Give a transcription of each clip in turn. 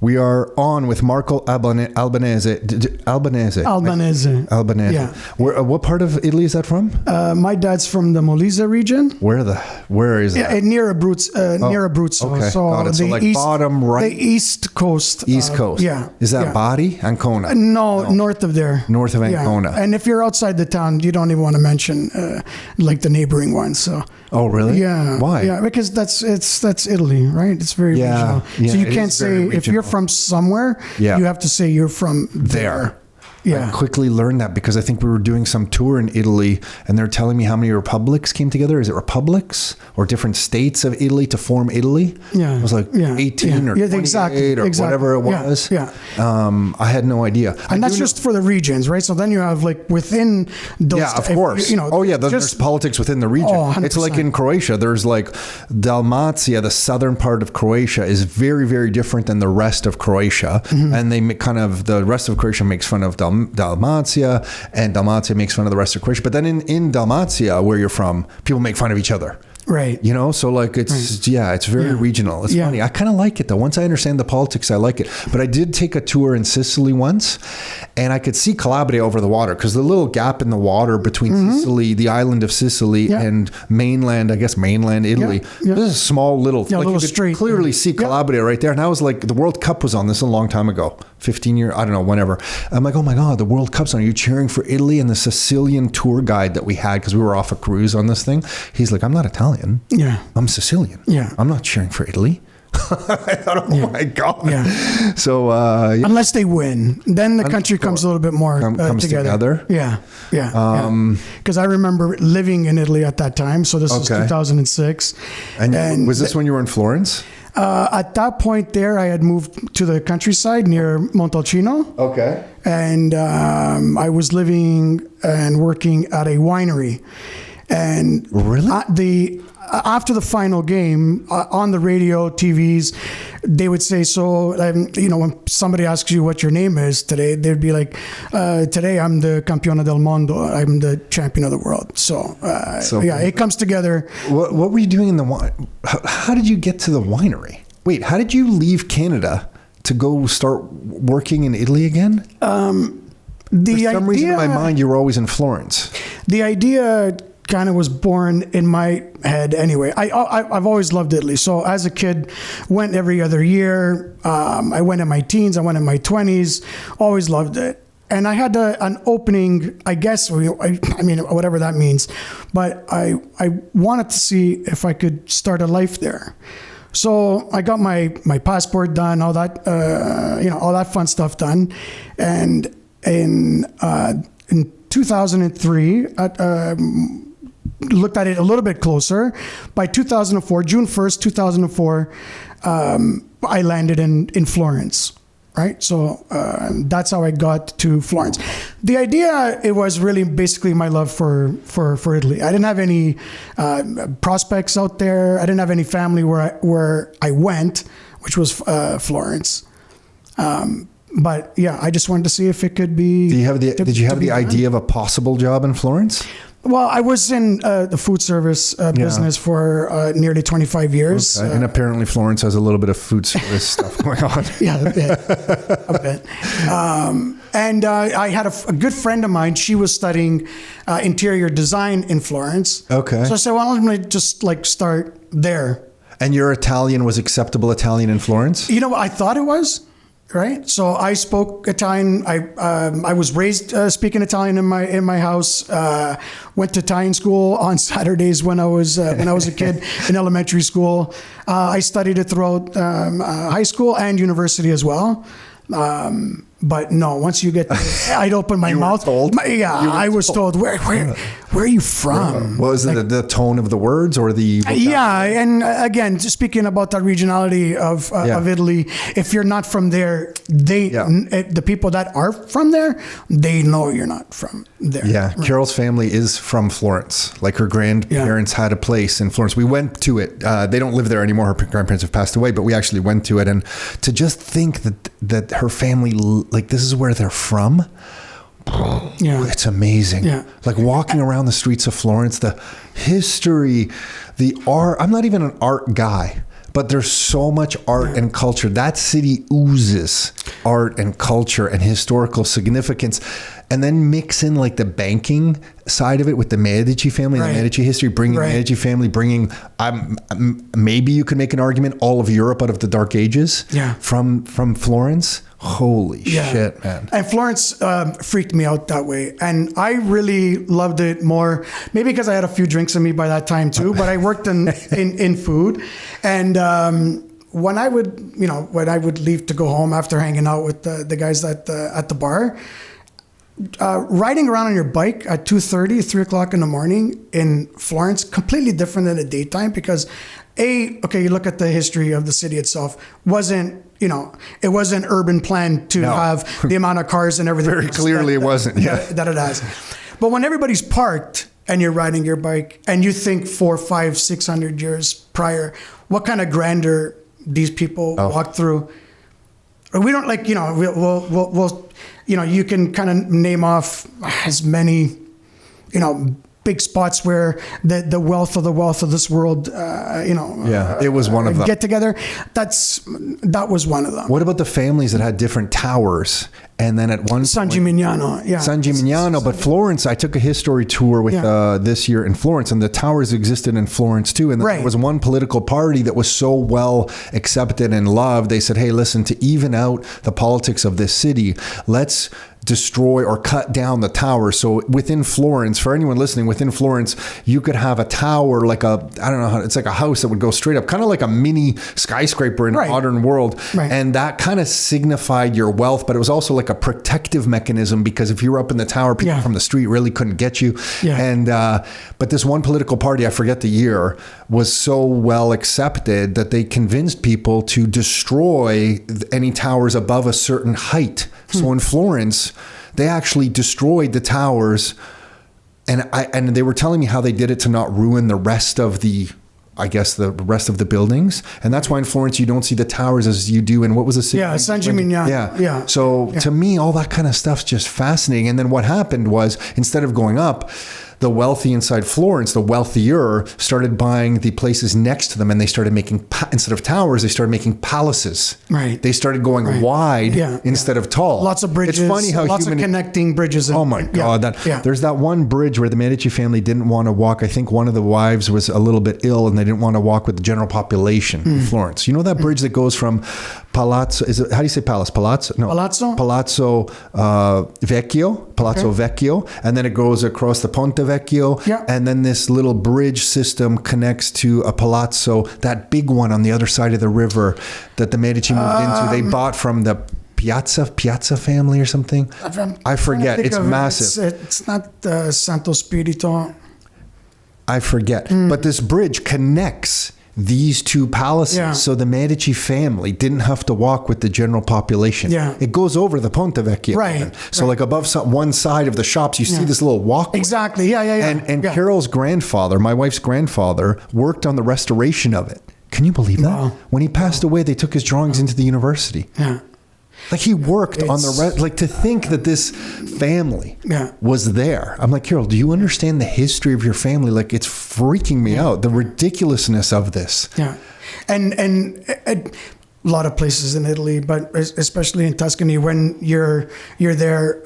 We are on with Marco Albanese. Albanese. Albanese. Yeah. What part of Italy is that from? My dad's from the Molise region. Where is that? Near Abruzzo. Okay. So got it. So like bottom right. The east coast. East coast. Yeah. Is that Bari? Ancona? No, north of there. North of Ancona. And if you're outside the town, you don't even want to mention like the neighboring ones. So. Oh, really? Yeah. Why? Yeah, because that's Italy, right? It's very regional. Yeah, so you can't say if you're from somewhere, you have to say you're from there. Yeah. I quickly learned that because I think we were doing some tour in Italy and they're telling me how many republics came together. Is it republics or different states of Italy to form Italy? Yeah. It was like 18 or 28 or whatever it was. Yeah. I had no idea. And that's just for the regions, right? So then you have like within those. Yeah, of course. There's politics within the region. Oh, it's like in Croatia. There's like Dalmatia, the southern part of Croatia is very, very different than the rest of Croatia. Mm-hmm. And they make the rest of Croatia makes fun of Dalmatia, and Dalmatia makes fun of the rest of Croatia. But then in Dalmatia, where you're from, people make fun of each other. Right. So like it's very regional. It's funny. I kind of like it though. Once I understand the politics, I like it. But I did take a tour in Sicily once and I could see Calabria over the water because the little gap in the water between Sicily, the island of Sicily and mainland Italy. Yeah. This is a small little, like little you could street. clearly see Calabria right there. And I was like, the World Cup was on this a long time ago, 15 years, I don't know, whenever. I'm like, oh my God, the World Cup's on. Are you cheering for Italy? And the Sicilian tour guide that we had, because we were off a cruise on this thing, he's like, I'm not Italian. Yeah. I'm Sicilian. Yeah. I'm not cheering for Italy. I thought, oh my God. Yeah. So, unless they win, then the country comes a little bit more comes together. Yeah. Because I remember living in Italy at that time. So this was 2006. And was this when you were in Florence? At that point there, I had moved to the countryside near Montalcino. Okay. And I was living and working at a winery. And really? After the final game, on the radio, TVs, they would say, when somebody asks you what your name is today, they'd be like, today I'm the campione del mondo. I'm the champion of the world. So it comes together. What were you doing in the wine? How did you get to the winery? Wait, how did you leave Canada to go start working in Italy again? For some reason in my mind, you were always in Florence. The idea kind of was born in my head anyway. I've always loved Italy. So as a kid, went every other year. I went in my teens. I went in my 20s. Always loved it. And I had an opening, I guess, whatever that means. But I wanted to see if I could start a life there. So I got my passport done, all that, all that fun stuff done. And in 2003, looked at it a little bit closer. By 2004, June 1st, 2004, I landed in Florence, right? So that's how I got to Florence. The idea, it was really basically my love for Italy. I didn't have any prospects out there. I didn't have any family where I went, which was Florence. But yeah, I just wanted to see if it could be. Did you have the idea of a possible job in Florence? Well, I was in the food service business for nearly 25 years. Okay. And apparently Florence has a little bit of food service stuff going on. Yeah, a bit. And I had a good friend of mine. She was studying interior design in Florence. Okay. So I said, well, I'm going to just start there. And your Italian was acceptable Italian in Florence? You know what I thought it was? Right, so I spoke Italian. I was raised speaking Italian in my house. Went to Italian school on Saturdays when I was a kid in elementary school. I studied it throughout high school and university as well. But no, once you get there, I'd open my mouth. I was told, where are you from? Was it the tone of the words or the vocabulary? Yeah, and again, just speaking about that regionality of Italy, if you're not from there, the people that are from there, they know you're not from there. Yeah, right. Carol's family is from Florence. Like her grandparents had a place in Florence. We went to it. They don't live there anymore. Her grandparents have passed away, but we actually went to it. And to just think that her family, like this is where they're from. Yeah, it's amazing. Yeah. Like walking around the streets of Florence, the history, the art. I'm not even an art guy, but there's so much art and culture. That city oozes art and culture and historical significance. And then mix in like the banking side of it with the Medici family, the Medici history, bringing the Medici family, maybe you could make an argument, all of Europe out of the Dark Ages from Florence. Holy shit, man. And Florence freaked me out that way. And I really loved it more, maybe because I had a few drinks in me by that time too, but I worked in food. And when I would leave to go home after hanging out with the guys at the bar, riding around on your bike at 2:30, 3 o'clock in the morning in Florence, completely different than the daytime because you look at the history of the city itself, it wasn't urban planned to have the amount of cars and everything. Very clearly it wasn't, that it has. But when everybody's parked and you're riding your bike and you think 400, 500, 600 years prior, what kind of grandeur these people walked through. We don't we'll you can kind of name off as many, big spots where the wealth of this world, it was one of them. Get together. That was one of them. What about the families that had different towers? And then at one San Gimignano, San Gimignano, but Florence, I took a history tour with this year in Florence, and the towers existed in Florence too. And there was one political party that was so well accepted and loved. They said, hey, listen, to even out the politics of this city, let's destroy or cut down the towers. So within Florence, for anyone listening, within Florence, you could have a tower like it's like a house that would go straight up, kind of like a mini skyscraper in a modern world. Right. And that kind of signified your wealth, but it was also like a protective mechanism because if you were up in the tower, people from the street really couldn't get you. Yeah. And, but this one political party, I forget the year, was so well accepted that they convinced people to destroy any towers above a certain height. So in Florence, they actually destroyed the towers, and they were telling me how they did it to not ruin the rest of the rest of the buildings. And that's why in Florence you don't see the towers as you do in what was the city? Yeah, San Gimignano. Yeah. So to me, all that kind of stuff's just fascinating. And then what happened was, instead of going up, the wealthy inside Florence, the wealthier, started buying the places next to them, and they started making, instead of towers, they started making palaces. Right. They started going wide instead of tall. Lots of bridges. It's funny how lots of connecting bridges. Oh my God. There's that one bridge where the Medici family didn't want to walk. I think one of the wives was a little bit ill, and they didn't want to walk with the general population in Florence. You know that bridge that goes from Palazzo, how do you say palace? Palazzo? No. Palazzo Vecchio, and then it goes across the Ponte Vecchio, and then this little bridge system connects to a palazzo, that big one on the other side of the river that the Medici moved into. They bought from the Piazza family or something. I forget. It's massive. It's not Santo Spirito. I forget. But this bridge connects these two palaces, so the Medici family didn't have to walk with the general population. It goes over the Ponte Vecchio. Right. So like above one side of the shops, you see this little walkway. Exactly. And Carol's grandfather, my wife's grandfather, worked on the restoration of it. Can you believe that? Wow. When he passed away, they took his drawings into the university. Yeah. Like he worked on the like to think that this family was there. I'm like, Carol, do you understand the history of your family? Like, it's freaking me out, the ridiculousness of this. Yeah, and a lot of places in Italy, but especially in Tuscany, when you're there,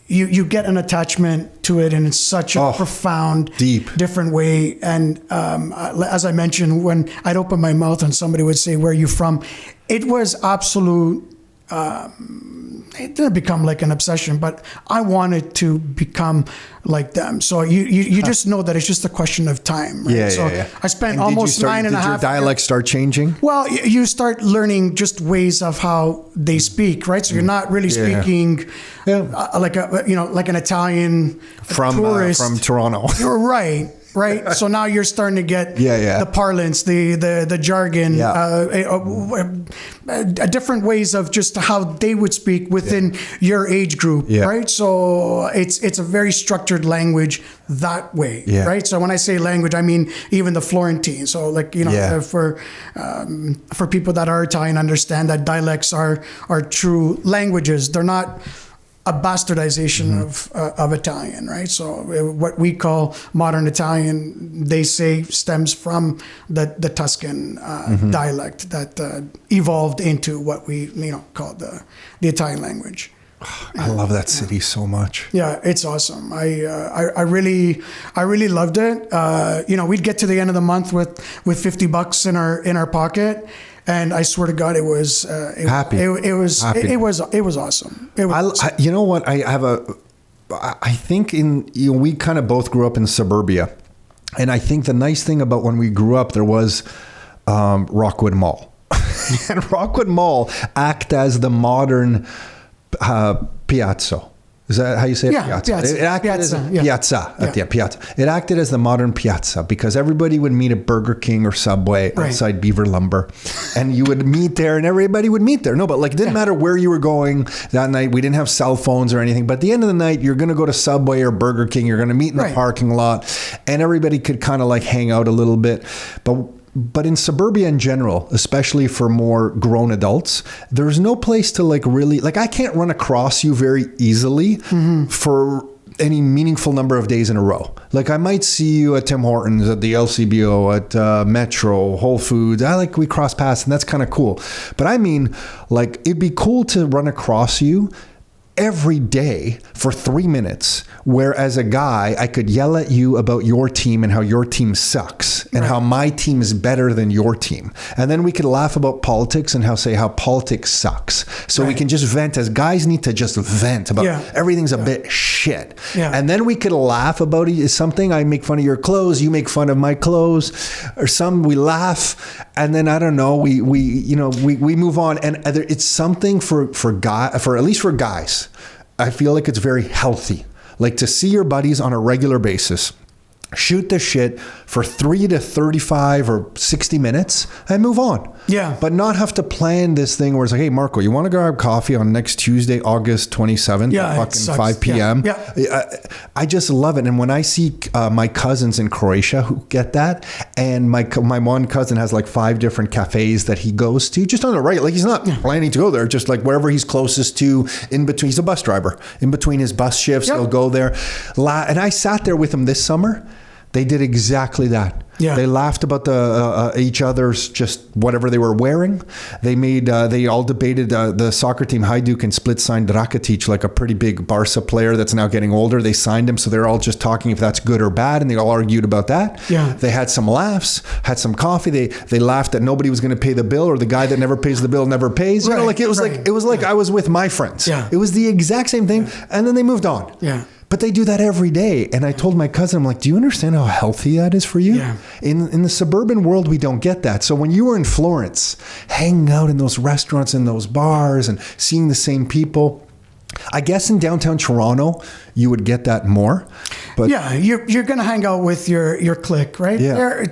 you get an attachment to it, and it's such a profound, deep, different way. And as I mentioned, when I'd open my mouth and somebody would say, "Where are you from?" It was absolute. It didn't become like an obsession, but I wanted to become like them. So you just know that it's just a question of time. Right? Yeah. I spent almost 9.5 years. Did your dialect start changing? Well, you start learning just ways of how they speak, right? So you're not really speaking like an Italian tourist from Toronto. You're right. Right, so now you're starting to get the parlance, the jargon, different ways of just how they would speak within your age group, right? So it's a very structured language that way, right? So when I say language, I mean even the Florentine. So like for people that are Italian, understand that dialects are true languages. They're not a bastardization of Italian, right? So what we call modern Italian, they say stems from the Tuscan dialect that evolved into what we call the Italian language. I love that city so much. Yeah, it's awesome. I really loved it. We'd get to the end of the month with $50 in our pocket. And I swear to God, it was happy. It was awesome. It was. You know what? I think we kind of both grew up in suburbia, and I think the nice thing about when we grew up, there was Rockwood Mall, and Rockwood Mall act as the modern Piazza. Is that how you say it? Yeah, piazza. It acted as piazza, piazza at the end, piazza. It acted as the modern piazza because everybody would meet at Burger King or Subway outside Beaver Lumber, and you would meet there, and everybody would meet there. No, but like it didn't matter where you were going that night. We didn't have cell phones or anything. But at the end of the night, you're going to go to Subway or Burger King. You're going to meet in the parking lot, and everybody could kind of like hang out a little bit, But in suburbia in general, especially for more grown adults, there's no place to like really, like I can't run across you very easily for any meaningful number of days in a row. Like I might see you at Tim Hortons, at the LCBO, at Metro, Whole Foods. We cross paths and that's kind of cool. But I mean, like it'd be cool to run across you every day for 3 minutes, where as a guy, I could yell at you about your team and how your team sucks and how my team is better than your team. And then we could laugh about politics and how politics sucks. So we can just vent, as guys need to just vent about everything's a bit shit. Yeah. And then we could laugh about something. I make fun of your clothes, you make fun of my clothes, or we laugh. And then I don't know, we move on. And it's something for at least for guys. I feel like it's very healthy. Like to see your buddies on a regular basis, shoot the shit for 3 to 35 or 60 minutes and move on. Yeah. But not have to plan this thing where it's like, hey, Marco, you want to grab coffee on next Tuesday, August 27th at fucking 5 p.m.? Yeah. I just love it. And when I see my cousins in Croatia who get that, and my one cousin has like 5 different cafes that he goes to just on the regular, like he's not planning to go there, just like wherever he's closest to in between. He's a bus driver. In between his bus shifts, he'll go there. And I sat there with him this summer. They did exactly that. Yeah. They laughed about each other's just whatever they were wearing. They all debated the soccer team. Hajduk and Split signed Rakitic, like a pretty big Barca player that's now getting older. They signed him, so they're all just talking if that's good or bad, and they all argued about that. Yeah. They had some laughs, had some coffee. They laughed that nobody was going to pay the bill, or the guy that never pays the bill never pays. You know, like it was like I was with my friends. Yeah. It was the exact same thing, and then they moved on. Yeah. But they do that every day. And I told my cousin, I'm like, do you understand how healthy that is for you? Yeah. In the suburban world, we don't get that. So when you were in Florence, hanging out in those restaurants and those bars and seeing the same people, I guess in downtown Toronto, you would get that more. But yeah, you're going to hang out with your clique, right? Yeah.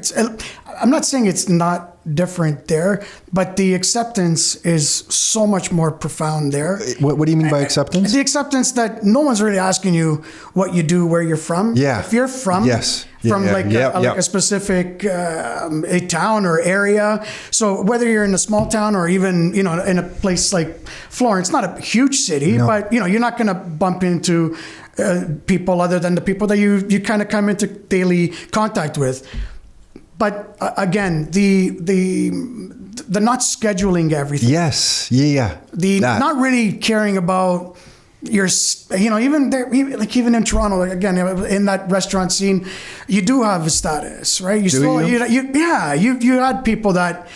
I'm not saying it's not different there, but the acceptance is so much more profound there. What do you mean by acceptance? The acceptance that no one's really asking you what you do, where you're from. Yeah. If you're from a specific a town or area, so whether you're in a small town or even in a place like Florence, not a huge city, but you're not going to bump into people other than the people that you kind of come into daily contact with. But again, the not scheduling everything. Yes, yeah. Not really caring about your, even there, even in Toronto, like again, in that restaurant scene, you do have a status, right? You had people that.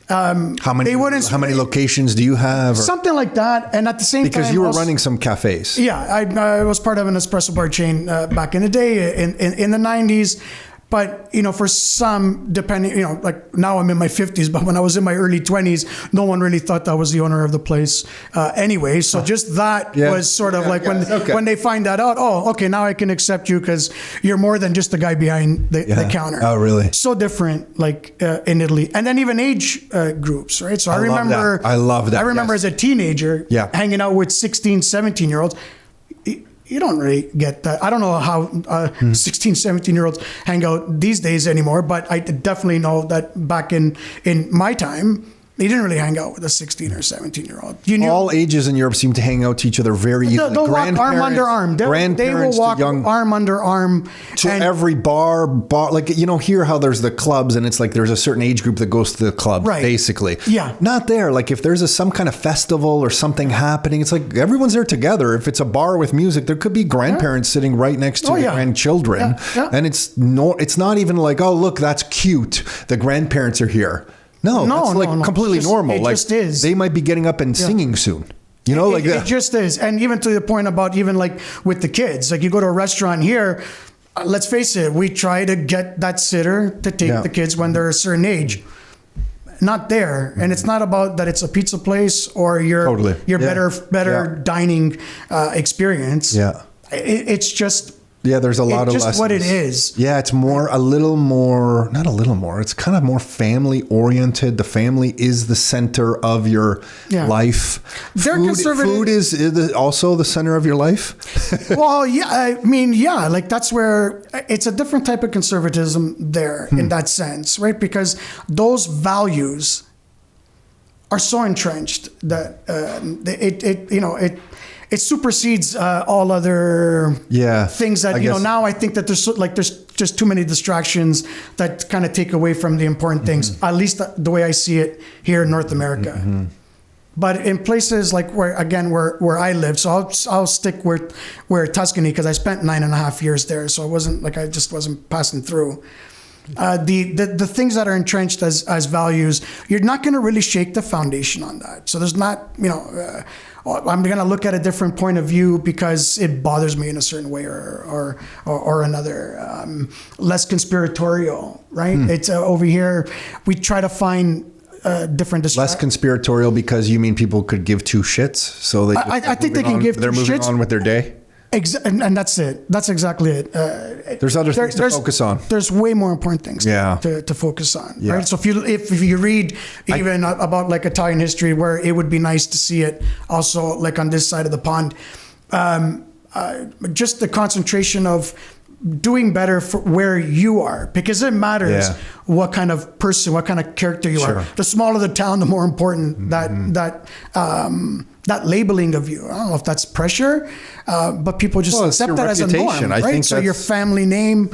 How many locations do you have? Something like that, and at the same time, because you were running some cafes. Yeah, I was part of an espresso bar chain back in the day in the 90s. But, for some, depending, like now I'm in my 50s, but when I was in my early 20s, no one really thought that was the owner of the place anyway. So just that was sort of when they find that out, oh, okay, now I can accept you because you're more than just the guy behind the counter. Oh, really? So different, like in Italy. And then even age groups, right? So I love that. I remember as a teenager hanging out with 16, 17-year-olds. You don't really get that. I don't know how 16, 17-year-olds hang out these days anymore, but I definitely know that back in my time, You didn't really hang out with a 16 or 17-year-old. You knew all ages in Europe seem to hang out to each other very easily. They'll walk arm under arm. They will walk arm under arm to every bar. Like, you know, here how there's the clubs and it's like there's a certain age group that goes to the club, basically. Yeah. Not there. Like if there's some kind of festival or something happening, it's like everyone's there together. If it's a bar with music, there could be grandparents sitting right next to the grandchildren. And it's not even like, oh, look, that's cute. The grandparents are here. No, that's like completely normal. It like just is. They might be getting up and singing soon. You know, like that. It just is. And even to the point about even like with the kids, like you go to a restaurant here, let's face it, we try to get that sitter to take the kids when they're a certain age. Not there. And it's not about that it's a pizza place or your better dining experience. Yeah. It's just... Yeah, there's a lot of just lessons. What it is. Yeah, it's not a little more. It's kind of more family oriented. The family is the center of your life. Food is also the center of your life. Well, yeah, I mean, yeah, like that's where it's a different type of conservatism there in that sense, right? Because those values are so entrenched that it supersedes all other things that, now I think that there's just too many distractions that kind of take away from the important things, at least the way I see it here in North America. But in places like where I live, so I'll stick where Tuscany, because I spent 9.5 years there. So it wasn't like I just wasn't passing through. The things that are entrenched as values, you're not going to really shake the foundation on that. So there's not, I'm going to look at a different point of view because it bothers me in a certain way or another. Less conspiratorial, right? It's over here. We try to find different less conspiratorial because you mean people could give two shits. So I think they can give two shits. They're moving on with their day. And that's it. That's exactly it. There's other things to focus on. There's way more important things to focus on. Yeah. Right. So if you read even about like Italian history, where it would be nice to see it also like on this side of the pond, just the concentration of doing better for where you are, because it matters what kind of person, what kind of character you are. The smaller the town, the more important that labeling of you. I don't know if that's pressure, but people just accept that as a norm, right? I think so your family name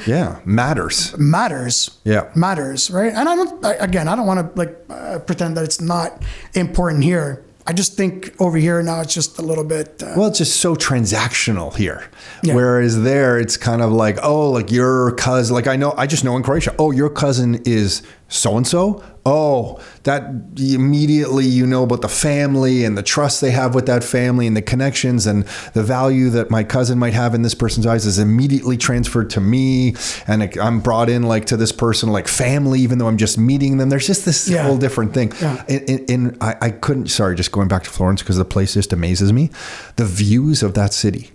matters, right? And I don't want to pretend that it's not important here. I just think over here now it's just a little bit... it's just so transactional here. Yeah. Whereas there, it's kind of like, oh, like your cousin... Like I just know in Croatia, oh, your cousin is so-and-so. Oh, that immediately you know about the family and the trust they have with that family and the connections and the value that my cousin might have in this person's eyes is immediately transferred to me. And I'm brought in like to this person, like family, even though I'm just meeting them. There's just this whole different thing. Yeah. I couldn't, just going back to Florence because the place just amazes me. The views of that city.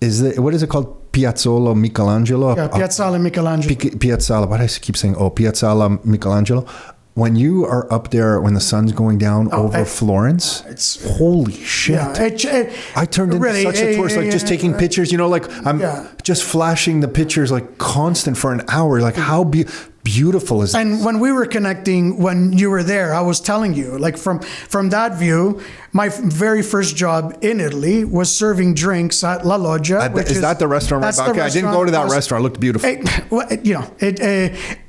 What is it called? Piazzolo Michelangelo? Yeah, Piazzale Michelangelo. Piazzale, why do I keep saying, Piazzale Michelangelo? When you are up there, when the sun's going down over Florence, it's holy shit. Yeah, I turned into such a tourist, like just taking pictures, like I'm just flashing the pictures like constant for an hour. Like how beautiful is and when we were connecting, when you were there, I was telling you, like from that view, my very first job in Italy was serving drinks at La Loggia. Is that the restaurant? Right? Okay, I didn't go to that restaurant. It looked beautiful. Look at you.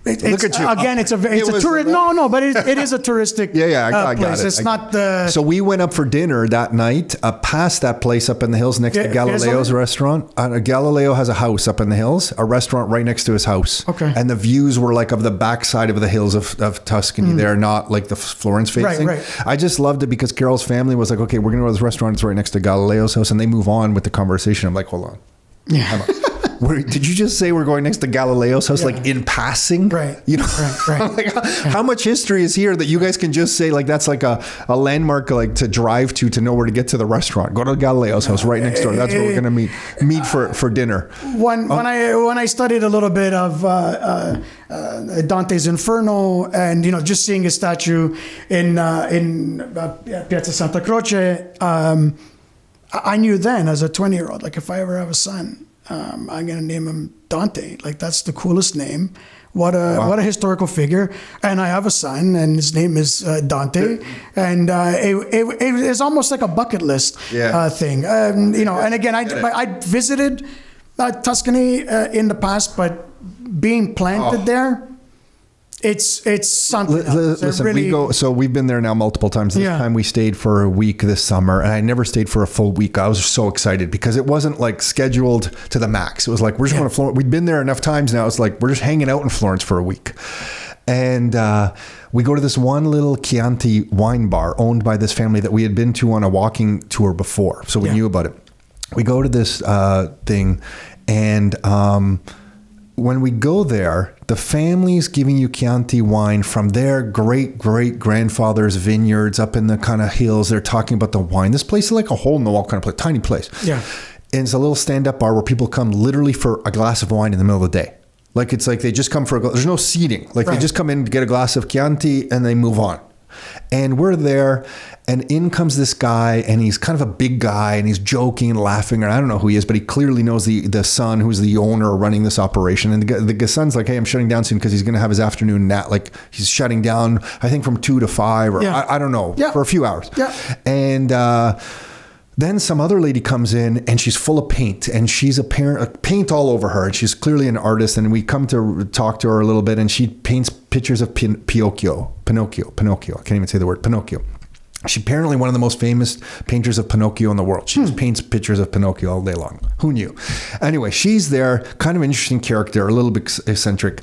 Again, it's a tourist. No, but it is a touristic I got place. It. It's not the... So we went up for dinner that night, past that place up in the hills next to Galileo's restaurant. Galileo has a house up in the hills, a restaurant right next to his house. Okay. And the views were like of the backside of the hills of Tuscany. They're not like the Florence facing. Right. I just loved it because Carol's family was like, okay, we're going to go to this restaurant. It's right next to Galileo's house. And they move on with the conversation. I'm like, hold on. Yeah. Did you just say we're going next to Galileo's house, like in passing? Right. Right. Like, how much history is here that you guys can just say like that's like a landmark like to drive to know where to get to the restaurant? Go to Galileo's house right next door. That's where we're going to meet for dinner. When I studied a little bit of Dante's Inferno and just seeing his statue in Piazza Santa Croce, I knew then as a 20-year-old, like if I ever have a son, I'm going to name him Dante. Like that's the coolest name. What a historical figure. And I have a son, and his name is Dante. And it is almost like a bucket list thing. And again, I visited Tuscany in the past, but being planted there, it's something else. Listen, really, we've been there now multiple times. This time we stayed for a week this summer, and I never stayed for a full week. I was so excited because it wasn't like scheduled to the max. It was like, we're just going to Florence. We'd been there enough times now. It's like, we're just hanging out in Florence for a week. And we go to this one little Chianti wine bar owned by this family that we had been to on a walking tour before. So we knew about it. We go to this thing, and when we go there, the family's giving you Chianti wine from their great-great-grandfather's vineyards up in the kind of hills. They're talking about the wine. This place is like a hole-in-the-wall kind of place, tiny place. Yeah. And it's a little stand-up bar where people come literally for a glass of wine in the middle of the day. Like, it's like they just come for there's no seating. Like, they just come in to get a glass of Chianti and they move on. And we're there, and in comes this guy, and he's kind of a big guy, and he's joking and laughing, and I don't know who he is, but he clearly knows the son who's the owner running this operation. And the son's like, hey, I'm shutting down soon because he's going to have his afternoon nap. Like, he's shutting down, I think, from 2 to 5, or I don't know, for a few hours. Yeah. And then some other lady comes in, and she's full of paint, and she's paint all over her, and she's clearly an artist. And we come to talk to her a little bit, and she paints pictures of Pinocchio. I can't even say the word Pinocchio. She's apparently one of the most famous painters of Pinocchio in the world. She just paints pictures of Pinocchio all day long. Who knew? Anyway, she's there, kind of an interesting character, a little bit eccentric.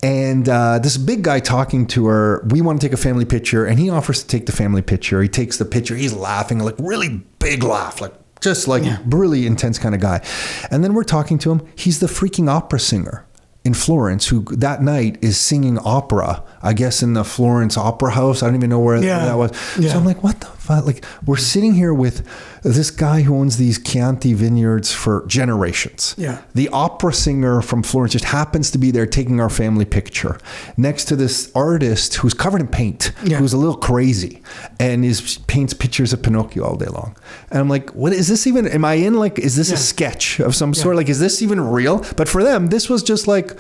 And this big guy talking to her, we want to take a family picture, and he offers to take the family picture. He takes the picture. He's laughing, like really big laugh, like just like really intense kind of guy. And then we're talking to him. He's the freaking opera singer in Florence who that night is singing opera, I guess in the Florence Opera House. I don't even know where that was. Yeah. So I'm like, what the fuck? Like, we're sitting here with this guy who owns these Chianti vineyards for generations. Yeah. The opera singer from Florence just happens to be there taking our family picture next to this artist who's covered in paint, who's a little crazy, and paints pictures of Pinocchio all day long. And I'm like, what is this even? Am I in like, is this a sketch of some sort? Like, is this even real? But for them, this was just like,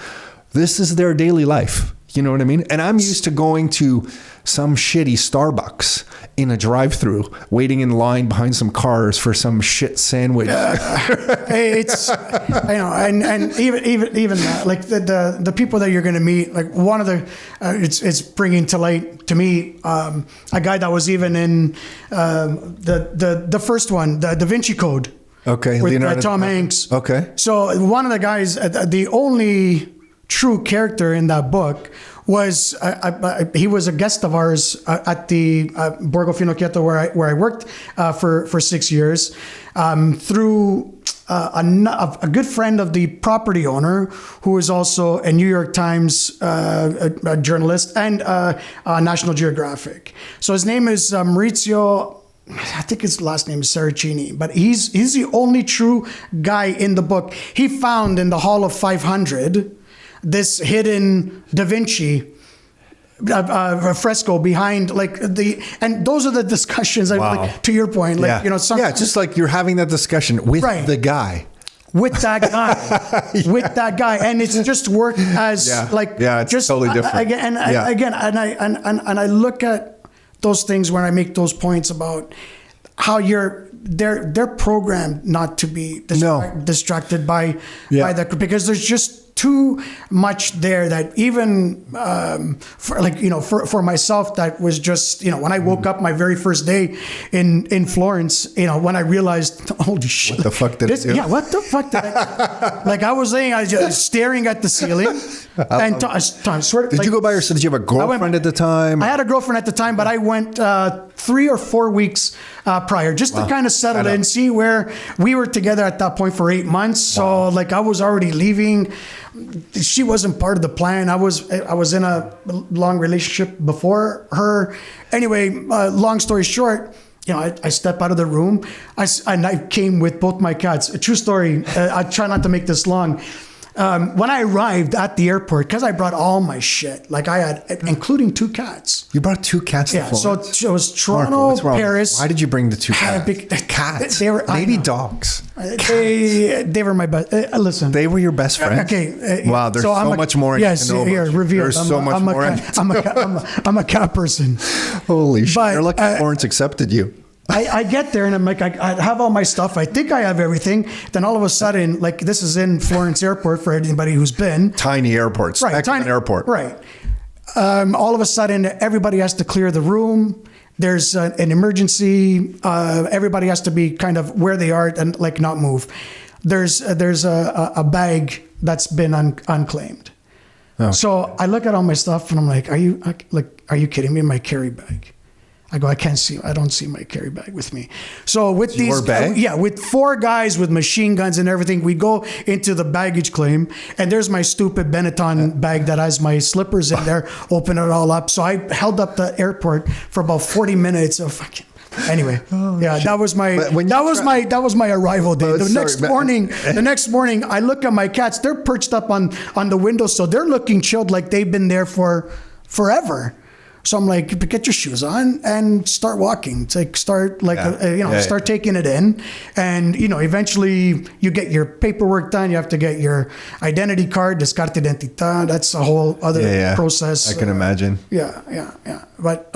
this is their daily life. You know what I mean? And I'm used to going to some shitty Starbucks in a drive-through, waiting in line behind some cars for some shit sandwich. It's, and even like the people that you're going to meet, like one of the, it's bringing to light to me a guy that was even in the first one, the Da Vinci Code. Okay, with Tom Hanks. Okay. So one of the guys, the only true character in that book was he was a guest of ours at the Borgo Finocchietto where I worked for 6 years through a good friend of the property owner who is also a New York Times a journalist and National Geographic. So his name is Maurizio. I think his last name is Saracini, but he's the only true guy in the book. He found in the Hall of 500 this hidden Da Vinci fresco behind and those are the discussions. Like, to your point, just like you're having that discussion with the guy. With that guy, and it's just worked as it's just totally different. And I look at those things when I make those points about how they're programmed not to be distracted by that, because there's just too much there that even for myself, that was just, when I woke up my very first day in Florence, when I realized, holy shit, what the fuck did I do? Yeah, what the fuck did I like? I was just staring at the ceiling. And I swear, did you go by yourself? Did you have a girlfriend at the time? I had a girlfriend at the time, but I went 3 or 4 weeks prior just to kind of settle in, see where we were together at that point for 8 months. So I was already leaving. She wasn't part of the plan. I was in a long relationship before her. Anyway, long story short, I step out of the room. I came with both my cats. A true story. I try not to make this long. when I arrived at the airport, because I brought all my shit, like I had, including 2 cats. You brought 2 cats to Florence? So it was Toronto, Marco, what's wrong? Paris. Why did you bring the 2 cats? Cats. They were, maybe dogs. They were my best. Listen. They were your best friends? Okay. Wow, there's so much more. Yes, here, reveal. There's so much more. I'm a cat person. Holy shit. You're lucky Florence accepted you. I get there and I'm like, I have all my stuff. I think I have everything. Then all of a sudden, like this is in Florence Airport for anybody who's been. Tiny airport. Right. Tiny airport. Right. All of a sudden, everybody has to clear the room. There's an emergency. Everybody has to be kind of where they are and like not move. There's a bag that's been unclaimed. Oh. So I look at all my stuff and I'm like, are you kidding me? My carry bag. I go, I don't see my carry bag with me. So with these, with 4 guys with machine guns and everything, we go into the baggage claim and there's my stupid Benetton bag that has my slippers in there, open it all up. So I held up the airport for about 40 minutes of fucking. Anyway, that was my arrival day. The next morning, I look at my cats. They're perched up on the window, so they're looking chilled, like they've been there for forever. So I'm like, get your shoes on and start walking. It's like start taking it in, and eventually you get your paperwork done. You have to get your identity card, descarte d'identità. That's a whole other process. I can imagine. Yeah. But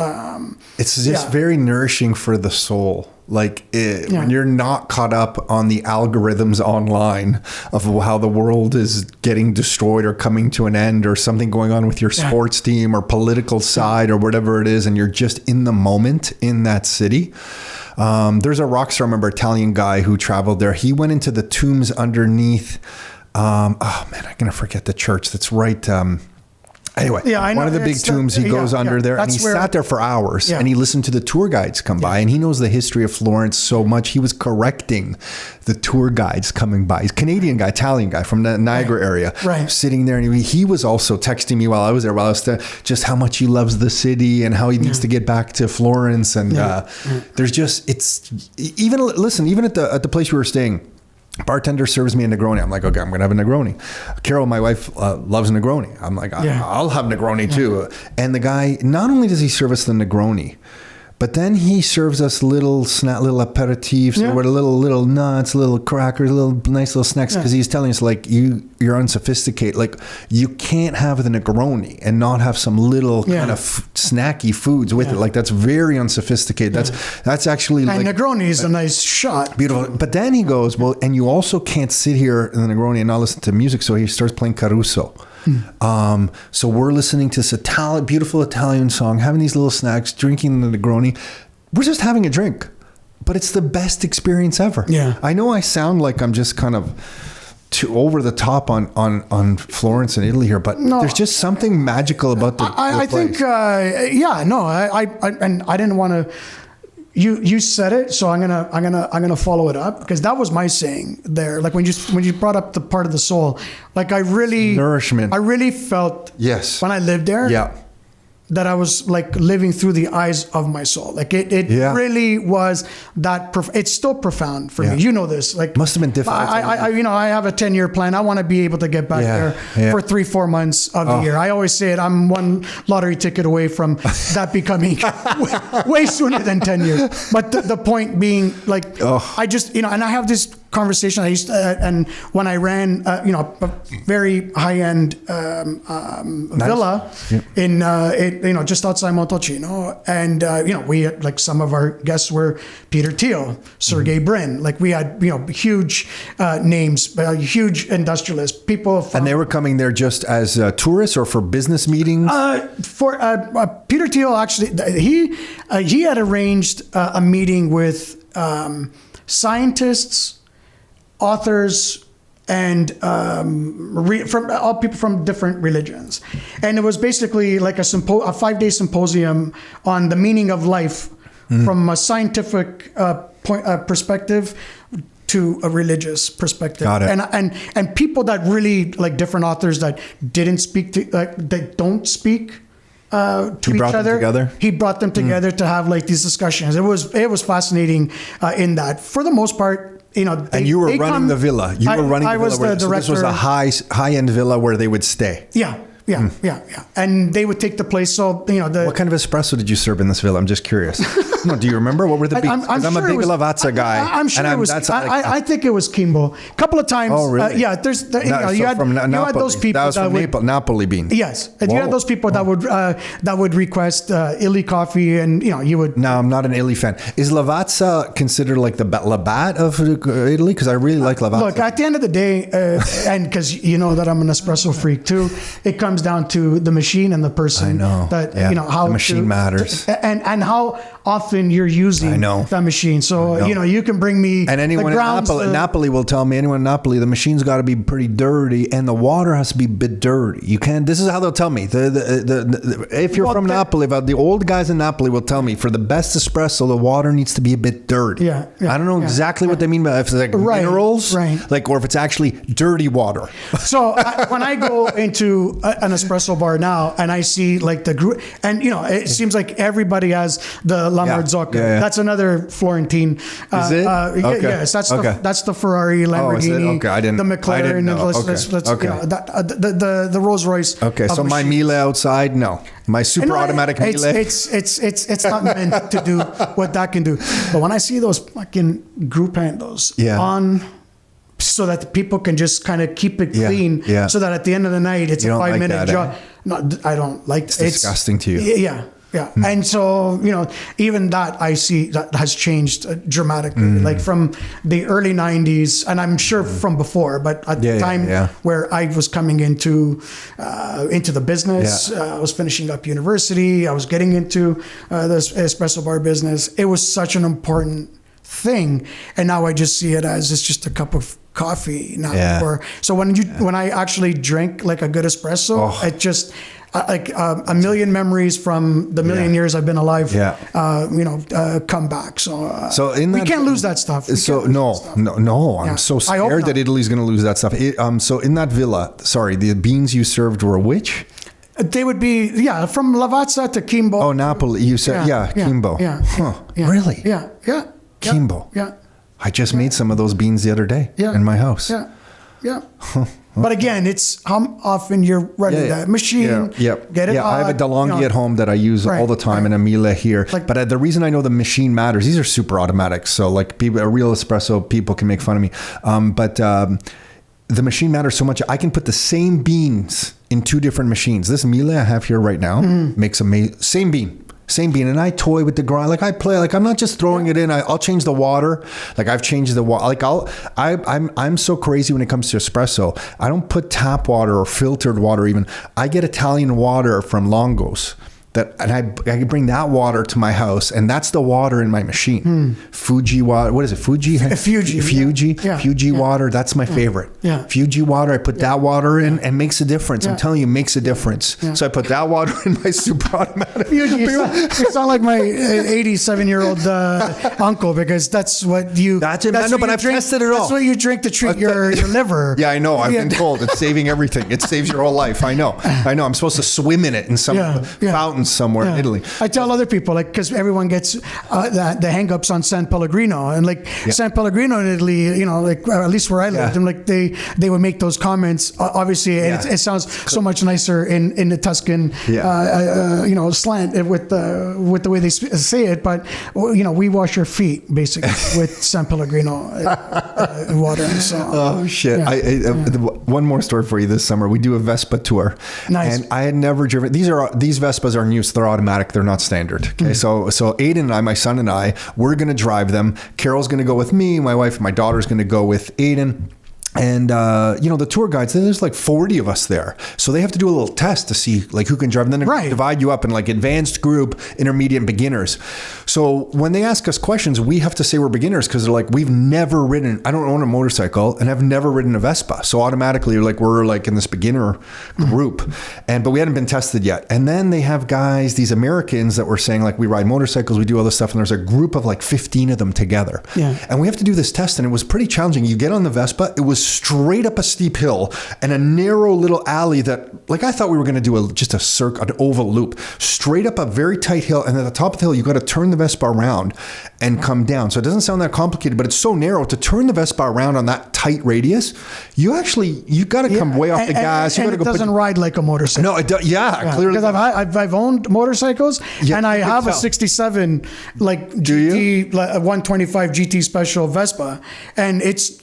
it's just very nourishing for the soul. Like when you're not caught up on the algorithms online of how the world is getting destroyed or coming to an end or something going on with your sports team or political side or whatever it is, and you're just in the moment in that city. There's a rock star, I remember, Italian guy who traveled there. He went into the tombs underneath. I'm going to forget the church that's right. Anyway, one of the big tombs, he goes under there and he sat there for hours and he listened to the tour guides come by, and he knows the history of Florence so much. He was correcting the tour guides coming by. He's a Canadian guy, Italian guy from the Niagara area, sitting there. And he was also texting me while I was there, just how much he loves the city and how he needs to get back to Florence. And there's just, even at the place we were staying, bartender serves me a Negroni. I'm like, okay, I'm going to have a Negroni. Carol, my wife, loves Negroni. I'm like, I'll have Negroni too. And the guy, not only does he serve us the Negroni, but then he serves us little aperitifs, or little nuts, little crackers, nice little snacks, because he's telling us, like, you're unsophisticated. Like, you can't have the Negroni and not have some little kind of snacky foods with it. Like, that's very unsophisticated. That's actually, and like, Negroni is a nice shot. Beautiful. But then he goes, well, and you also can't sit here in the Negroni and not listen to music. So he starts playing Caruso. So we're listening to this beautiful Italian song, having these little snacks, drinking the Negroni. We're just having a drink, but it's the best experience ever. Yeah. I know I sound like I'm just kind of too over the top on Florence and Italy here, but there's just something magical about the I place. think, I didn't want to. You said it, so I'm gonna follow it up, because that was my saying there. Like when you brought up the part of the soul, like nourishment. I really felt when I lived there that I was like living through the eyes of my soul. Like it really was that. It's still profound for me. You know this. Like must have been difficult. I have a 10-year plan. I want to be able to get back there for 3-4 months of the year. I always say it. I'm one lottery ticket away from that becoming way sooner than 10 years. But the point being, like, I just and I have this conversation. I used to, and when I ran, a very high-end villa in just outside Montalcino, and we had, like, some of our guests were Peter Thiel, Sergey Brin. Like, we had huge names, huge industrialists, people. And they were coming there just as tourists or for business meetings. For Peter Thiel, actually, he had arranged a meeting with scientists, authors, and from all people from different religions, and it was basically like a 5-day symposium on the meaning of life from a scientific perspective to a religious perspective. Got it. And people that really, like, different authors that didn't speak to, that don't speak to each other. He brought them together to have, like, these discussions. It was fascinating in that. For the most part, And you were running the villa. You were running the villa. I was the director. So this was a high-end villa where they would stay. Yeah. And they would take the place. So, what kind of espresso did you serve in this villa? I'm just curious. Do you remember? What were the beans? Because I'm a big Lavazza guy. I'm sure it was. I think it was Kimbo. A couple of times. Oh, really? You had those people that was from Napoli beans. Yes, and you had those people that would request Illy coffee, and you would. No, I'm not an Illy fan. Is Lavazza considered like the Labatt of Italy? Because I really like Lavazza. Look, at the end of the day, and because you know that I'm an espresso freak too, it comes down to the machine and the person. I know. How the machine matters, and how often you're using that machine. So you can bring me. And anyone in Napoli will tell me. Anyone in Napoli, the machine's got to be pretty dirty, and the water has to be a bit dirty. You can't. This is how they'll tell me. If you're from Napoli, the old guys in Napoli will tell me for the best espresso, the water needs to be a bit dirty. Yeah. I don't know exactly what they mean by if it's like minerals, or if it's actually dirty water. So when I go into an espresso bar now and I see like the group, and it seems like everybody has the La Marzocco. That's another Florentine. Is it? Okay. Yes, that's the Ferrari, Lamborghini, the McLaren, the Rolls Royce. Okay, so my Miele outside, no. My super automatic Miele. It's not meant to do what that can do. But when I see those fucking group handles on, so that the people can just kind of keep it clean, so that at the end of the night it's a 5-minute job. No, I don't like. It's disgusting to you. Yeah. And so, even that I see that has changed dramatically, like from the early 90s, and I'm sure from before, but at the time where I was coming into the business, I was finishing up university, I was getting into this espresso bar business. It was such an important thing, and now I just see it as it's just a cup of coffee now. So when I actually drink like a good espresso, it just a million memories from the million years I've been alive, come back. So we can't lose that stuff. No. I'm so scared that Italy's going to lose that stuff. So in that villa, the beans you served were which? They would be, from Lavazza to Kimbo. Oh, Napoli. You said, Kimbo. Really? Yeah. Kimbo. Yeah. I just made some of those beans the other day in my house. Yeah. But again, it's how often you're running that machine. Get it hot. I have a DeLonghi at home that I use all the time, and a Miele here. But the reason I know the machine matters, these are super automatics. So like a real espresso, people can make fun of me. But the machine matters so much. I can put the same beans in 2 different machines. This Miele I have here right now makes amazing. Same bean, and I toy with the grind. Like I play, like I'm not just throwing it in. I'll change the water. Like I've changed the water. Like I'm so crazy when it comes to espresso. I don't put tap water or filtered water even. I get Italian water from Longo's. And I can bring that water to my house, and that's the water in my machine. Fuji water. What is it? Fuji. Fuji water. That's my favorite. Fuji water. I put that water in, and makes a difference. I'm telling you, it makes a difference. So I put that water in my super automatic. Fuji. You sound like my 87-year-old uncle, because that's what you. That's it. No, but I've tested it all. That's what you drink to treat your liver. Yeah, I know. I've been told it's saving everything. It saves your whole life. I know. I'm supposed to swim in it in some fountain somewhere in Italy. I tell other people, like, because everyone gets the hang-ups on San Pellegrino, and like San Pellegrino in Italy, at least where I lived, and like they would make those comments, obviously, and it sounds so much nicer in the Tuscan slant with the way they say it, but we wash our feet basically with San Pellegrino water. So one more story for you. This summer we do a Vespa tour. Nice. And I had never driven these Vespas are new, so they're automatic, they're not standard. Okay. So Aiden and I, my son and I, we're gonna drive them. Carol's gonna go with me, my wife and my daughter's gonna go with Aiden. And, the tour guides, there's like 40 of us there. So they have to do a little test to see like who can drive. And then they divide you up in like advanced group, intermediate, and beginners. So when they ask us questions, we have to say we're beginners, because they're like, we've never ridden, I don't own a motorcycle and I've never ridden a Vespa. So automatically we're like in this beginner group. But we hadn't been tested yet. And then they have guys, these Americans that were saying like, we ride motorcycles, we do all this stuff. And there's a group of like 15 of them together. Yeah. And we have to do this test. And it was pretty challenging. You get on the Vespa, it was straight up a steep hill and a narrow little alley that, like, I thought we were going to do just a circle, an oval loop, straight up a very tight hill. And at the top of the hill, you got to turn the Vespa around and come down. So it doesn't sound that complicated, but it's so narrow. To turn the Vespa around on that tight radius, you got to come way off the gas. You got to go. It doesn't ride like a motorcycle. No, it does. Yeah, clearly. Because I've owned motorcycles, and I have a 67 like GT, like a 125 GT Special Vespa, and it's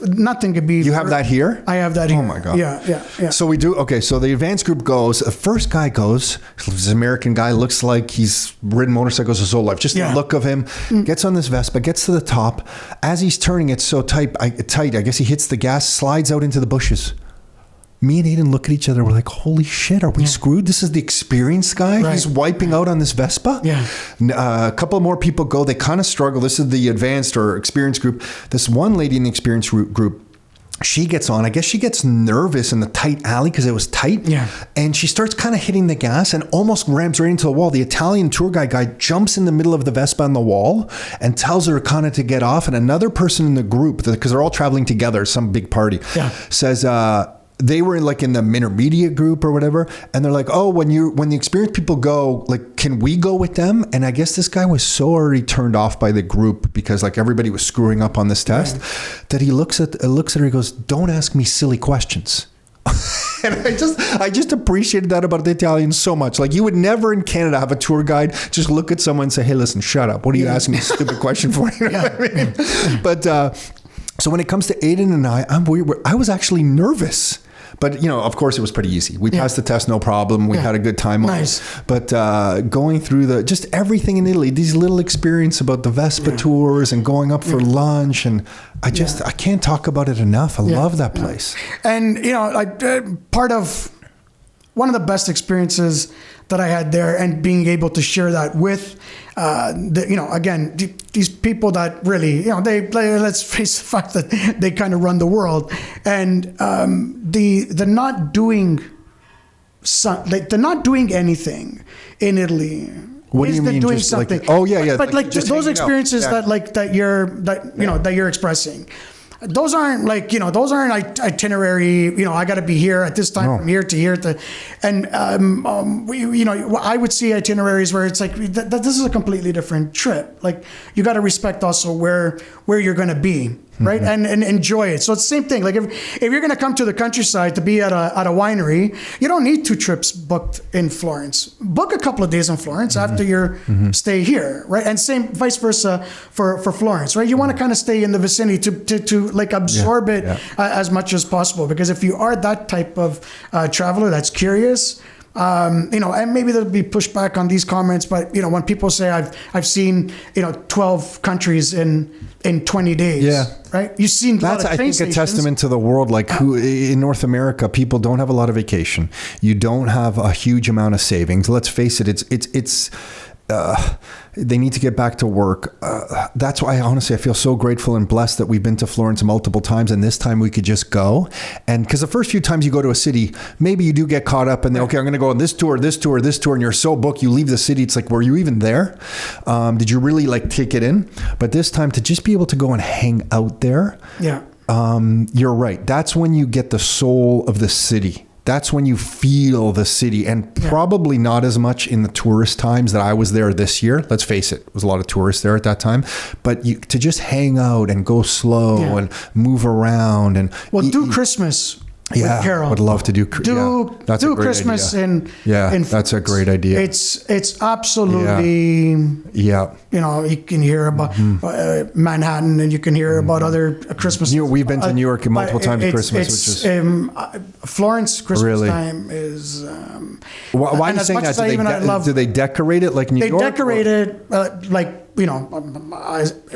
nothing could be. You have that here? I have that here. Oh my God. Yeah. So we do. Okay, so the advanced group goes. The first guy goes. He's an American guy. Looks like he's ridden motorcycles his whole life. Just the look of him. Gets on this Vespa. Gets to the top. As he's turning, it's so tight. I guess he hits the gas. Slides out into the bushes. Me and Aiden look at each other. We're like, holy shit, are we screwed? This is the experienced guy. Right. He's wiping out on this Vespa. Yeah. A couple more people go. They kind of struggle. This is the advanced or experienced group. This one lady in the experienced group, she gets on. I guess she gets nervous in the tight alley because it was tight. Yeah. And she starts kind of hitting the gas and almost rams right into the wall. The Italian tour guy jumps in the middle of the Vespa on the wall and tells her kind of to get off. And another person in the group, because they're all traveling together, some big party, says, they were in the intermediate group or whatever, and they're like, oh, when the experienced people go, like, can we go with them? And I guess this guy was so already turned off by the group because everybody was screwing up on this test that he looks at her. He goes, "Don't ask me silly questions." And I just appreciated that about the Italians so much. Like, you would never in Canada have a tour guide just look at someone and say, "Hey, listen, shut up. What are you asking me a stupid question for?" You know what I mean? But so when it comes to Aiden and I was actually nervous. But, of course, it was pretty easy. We passed the test, no problem. We had a good time. Nice. But going through just everything in Italy, these little experience about the Vespa tours and going up for lunch. And I can't talk about it enough. I love that place. And, part of one of the best experiences that I had there, and being able to share that with, again, these people that really, let's face the fact that they kind of run the world, and the not doing they're not doing anything in Italy. What do you mean? Doing just something? But those experiences that you're expressing. Those aren't itinerary, I got to be here at this time from here to here and I would see itineraries where it's like this is a completely different trip. Like, you got to respect also where you're going to be, right? And enjoy it. So it's the same thing. Like, if you're going to come to the countryside to be at a winery, you don't need 2 trips booked in Florence. Book a couple of days in Florence after your stay here, right? And same vice versa for Florence, right? You want to kind of stay in the vicinity to absorb it as much as possible, because if you are that type of traveler that's curious, and maybe there'll be pushback on these comments, but when people say I've seen 12 countries in 20 days, right? You've seen that's, I think, a testament to the world. Like, who in North America, people don't have a lot of vacation. You don't have a huge amount of savings. Let's face it. It's they need to get back to work. That's why, honestly, I feel so grateful and blessed that we've been to Florence multiple times, and this time we could just go. And because the first few times you go to a city, maybe you do get caught up in okay, I'm going to go on this tour, and you're so booked, you leave the city. It's like, were you even there? Did you really take it in? But this time, to just be able to go and hang out there, you're right. That's when you get the soul of the city. That's when you feel the city, and probably not as much in the tourist times that I was there this year. Let's face it, there was a lot of tourists there at that time. But to just hang out and go slow and move around and do Christmas. With Carol. Would love to do that's do a great Christmas idea. in that's a great idea. It's absolutely you can hear about Manhattan, and you can hear about other Christmas. We've been to New York multiple times at Christmas, which is Florence Christmas time is. Why are you saying that? Do they decorate it like New York? They decorate it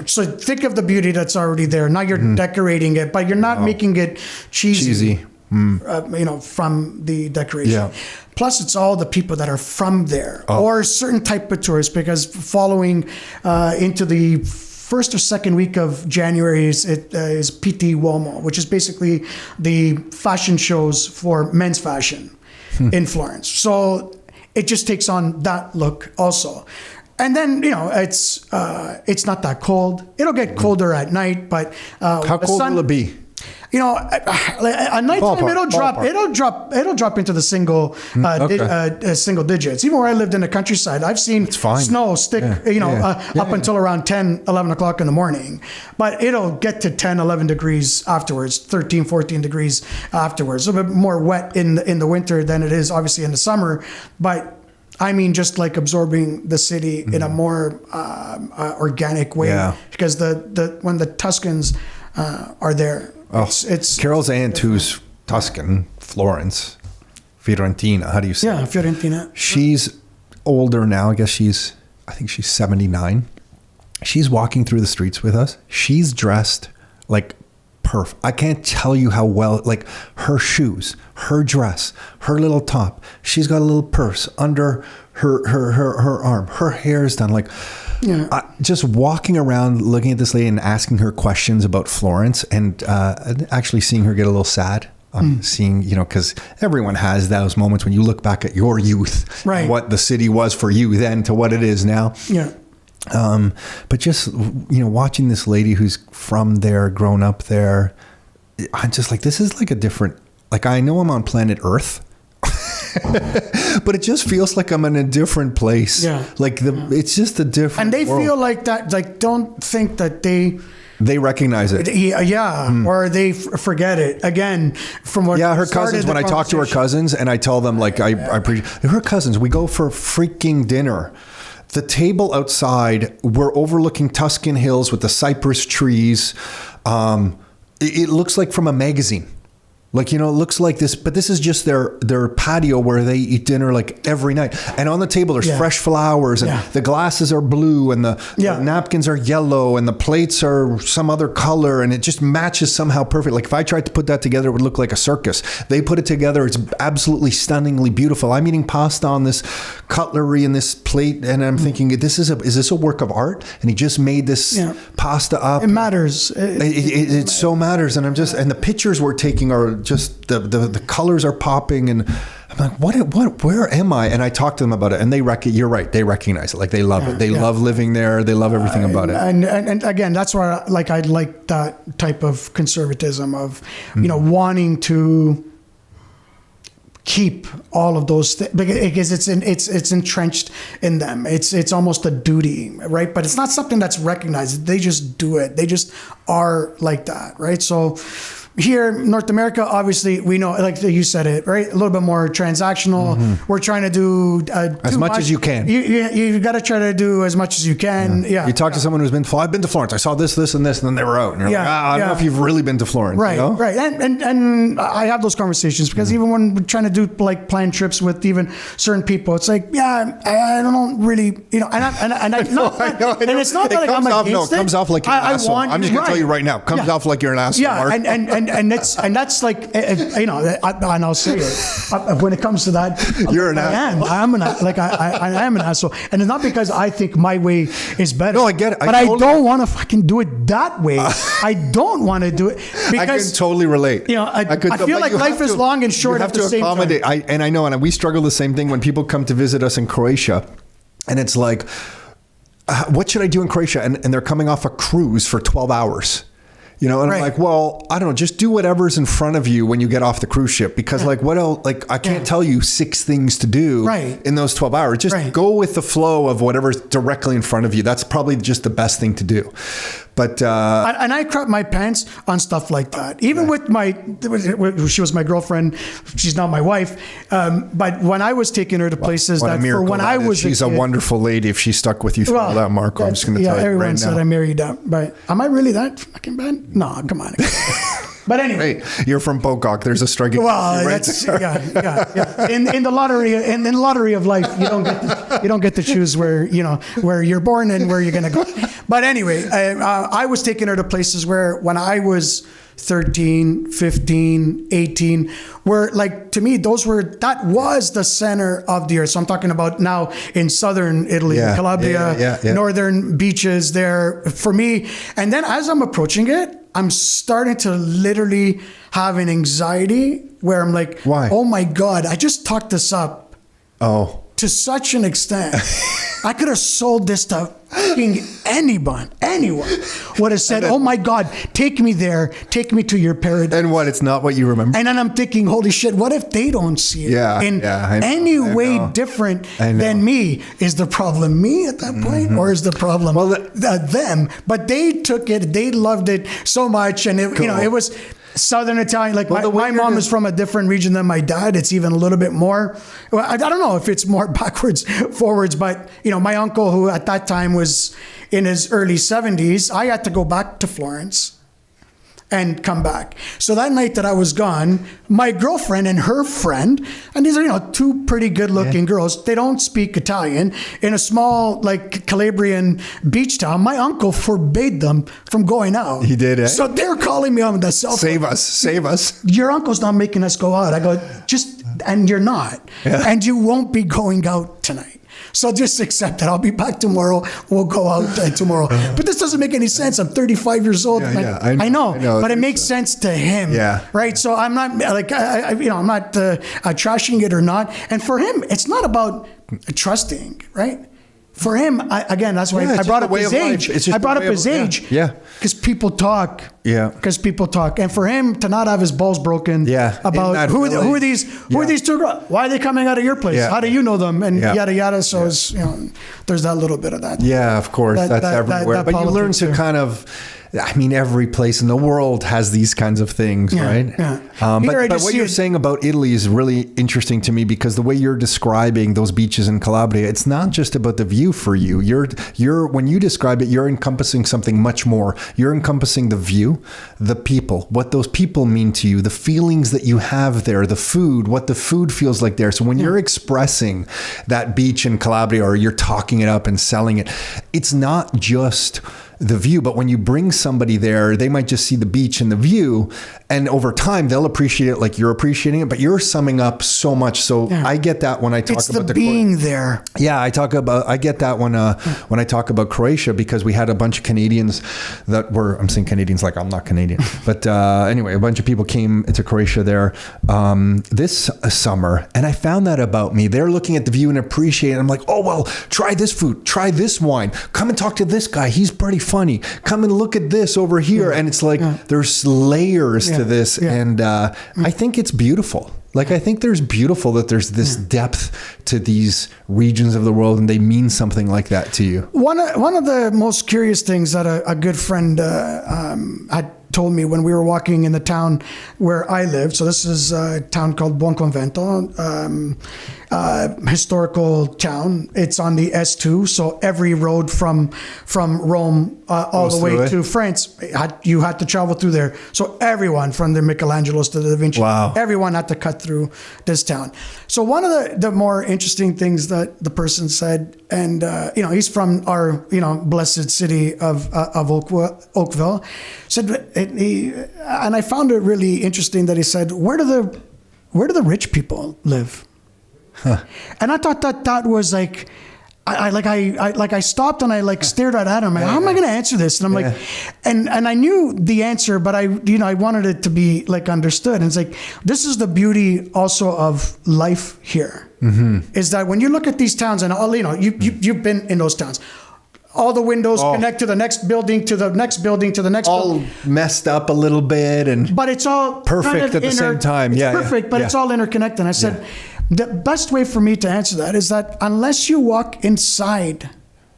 so think of the beauty that's already there. Now you're decorating it, but you're not making it cheesy. From the decoration. Plus, it's all the people that are from there or certain type of tourists, because following into the first or second week of January is PT Uomo, which is basically the fashion shows for men's fashion in Florence. So it just takes on that look also. And then, it's not that cold. It'll get colder at night, but how cold will it be? at nighttime it'll drop into the single single digits. Even where I lived in the countryside, I've seen snow stick, up until around 10, 11 o'clock in the morning. But it'll get to 10, 11 degrees afterwards, 13, 14 degrees afterwards. A little bit more wet in the winter than it is obviously in the summer. But I mean, just like absorbing the city in a more organic way, because when the Tuscans are there, it's Carol's aunt, who's Tuscan, Florence, Fiorentina. How do you say? Yeah, Fiorentina. She's older now. I think she's 79. She's walking through the streets with us. She's dressed like perfect. I can't tell you how well, like her shoes, her dress, her little top. She's got a little purse under her arm. Her hair's done. Like, just walking around, looking at this lady and asking her questions about Florence, and actually seeing her get a little sad. Seeing, because everyone has those moments when you look back at your youth, right, what the city was for you then to what it is now. Yeah. But just, watching this lady who's from there, grown up there, I'm just like, this is like a different, like, I know I'm on planet Earth, but it just feels like I'm in a different place. Yeah. Like it's just a different And they world. feel like that, like, don't think that they recognize it. Or they forget it again from what. Her cousins. When I talk to her cousins and I tell them, like, I appreciate her cousins. We go for freaking dinner. The table outside, we're overlooking Tuscan hills with the cypress trees. It looks like from a magazine. Like, it looks like this, but this is just their patio where they eat dinner like every night. And on the table, there's fresh flowers, and the glasses are blue, and the napkins are yellow, and the plates are some other color, and it just matches somehow perfect. Like, if I tried to put that together, it would look like a circus. They put it together. It's absolutely stunningly beautiful. I'm eating pasta on this cutlery and this plate, and I'm thinking, is this a work of art? And he just made this pasta up. It matters. It so matters. And and the pictures we're taking are just the colors are popping, and I'm like, where am I? And I talked to them about it, and you're right, they recognize it. Like, they love it. They love living there. They love everything about it. And again, that's why I like that type of conservatism of, wanting to keep all of those things, because it's entrenched in them. It's almost a duty, right? But it's not something that's recognized. They just do it. They just are like that, right? So here in North America, obviously, we know, like you said it, right? A little bit more transactional. Mm-hmm. We're trying to do as much as you can. You got to try to do as much as you can. Yeah. You talk to someone who's been, I've been to Florence. I saw this, and this, and then they were out. And you're like, I don't know if you've really been to Florence. Right, right. And I have those conversations because even when we're trying to do like planned trips with even certain people, it's like, I don't really, and I know. And it's not like I'm against it. It comes off like you're an asshole. I'm just going to tell you right now. It comes off like you're an asshole. Yeah, and that's like, and I'll say it when it comes to that. You're an asshole. I am an asshole, and it's not because I think my way is better. No, I get it. But I don't want to fucking do it that way. I don't want to do it because I can totally relate. I feel like life is long and short at the same time. I know, and we struggle the same thing when people come to visit us in Croatia, and it's like, what should I do in Croatia? And they're coming off a cruise for 12 hours. And I'm like, well, I don't know, just do whatever's in front of you when you get off the cruise ship, because like, what else? Like, I can't tell you 6 things to do in those 12 hours. Just go with the flow of whatever's directly in front of you. That's probably just the best thing to do. But and I crap my pants on stuff like that. Even with she was my girlfriend. She's not my wife. But when I was taking her to places she's a wonderful lady. If she stuck with you through all that, Marco, I'm just going to tell you right now. Everyone said I married up, but am I really that fucking bad? No, come on. But anyway, you're from Pocock. There's a striking. Well, that's yeah. In the lottery of life, you don't get to choose where you're born and where you're gonna go. But anyway, I was taking her to places where when I was 13, 15, 18, where, like, to me, that was the center of the earth. So I'm talking about now in southern Italy, Calabria, northern beaches there for me. And then as I'm approaching it, I'm starting to literally have an anxiety where I'm like, why? Oh my God, I just talked this up. Oh. To such an extent. I could have sold this to fucking anyone would have said, oh my God, take me there, take me to your paradise. And what, it's not what you remember? And then I'm thinking, holy shit, what if they don't see it in any way different than me? Is the problem me at that point, or is the problem them? But they took it, they loved it so much, and it, it was Southern Italian. Like my mom is from a different region than my dad. It's even a little bit more. Well, I don't know if it's more backwards, forwards, but my uncle, who at that time was in his early 70s, I had to go back to Florence and come back. So that night that I was gone, my girlfriend and her friend, and these are, two pretty good looking girls, they don't speak Italian, in a small, like, Calabrian beach town. My uncle forbade them from going out. He did, eh? So they're calling me on the cell phone. Save us. Your uncle's not making us go out. I go, and you're not. Yeah. And you won't be going out tonight. So just accept it. I'll be back tomorrow. We'll go out tomorrow. But this doesn't make any sense. I'm 35 years old. I know, but it makes sense to him. Yeah. Right. So I'm not like, I'm not trashing it or not. And for him, it's not about trusting, right? For him, that's why I brought up his age. I brought up his age. Yeah. Because people talk. Yeah. Because people talk. And for him to not have his balls broken about who are these two girls? Why are they coming out of your place? Yeah. How do you know them? And yada yada. So it's, there's that little bit of that. Yeah, of course. That's everywhere. But you learn to kind of, every place in the world has these kinds of things, right? Yeah. But what you're saying about Italy is really interesting to me, because the way you're describing those beaches in Calabria, it's not just about the view for you. You're when you describe it, you're encompassing something much more. You're encompassing the view, the people, what those people mean to you, the feelings that you have there, the food, what the food feels like there. So when you're expressing that beach in Calabria, or you're talking it up and selling it, it's not just the view, but when you bring somebody there, they might just see the beach and the view, and over time they'll appreciate it like you're appreciating it, but you're summing up so much. So I get that when I talk about the being there. Yeah, I get that when I talk about Croatia, because we had a bunch of Canadians that were, I'm saying Canadians like I'm not Canadian, but anyway, a bunch of people came to Croatia there this summer, and I found that about me. They're looking at the view and appreciating it. I'm like, oh, well, try this food, try this wine, come and talk to this guy, he's pretty funny, come and look at this over here. And it's like there's layers to this, and I think it's beautiful. Like, I think there's this depth to these regions of the world, and they mean something like that to you. One of the most curious things that a good friend had told me when we were walking in the town where I lived. So this is a town called Buonconvento, historical town. It's on the S2, so every road from Rome all the way to France, you had to travel through there. So everyone, from the Michelangelos to the Da Vinci, everyone had to cut through this town. So one of the more interesting things that the person said, and he's from our blessed city of Oakville, said, and I found it really interesting that he said, where do the rich people live? Huh. And I thought that was like, I stopped and I stared right at him. Like, how am I going to answer this? And I'm like, and I knew the answer, but I wanted it to be understood. And it's like, this is the beauty also of life here, is that when you look at these towns, and all, you've been in those towns. All the windows connect to the next building, to the next building, to the next building. All messed up a little bit, but it's all perfect at the same time. It's perfect, but it's all interconnected. And I said, the best way for me to answer that is that unless you walk inside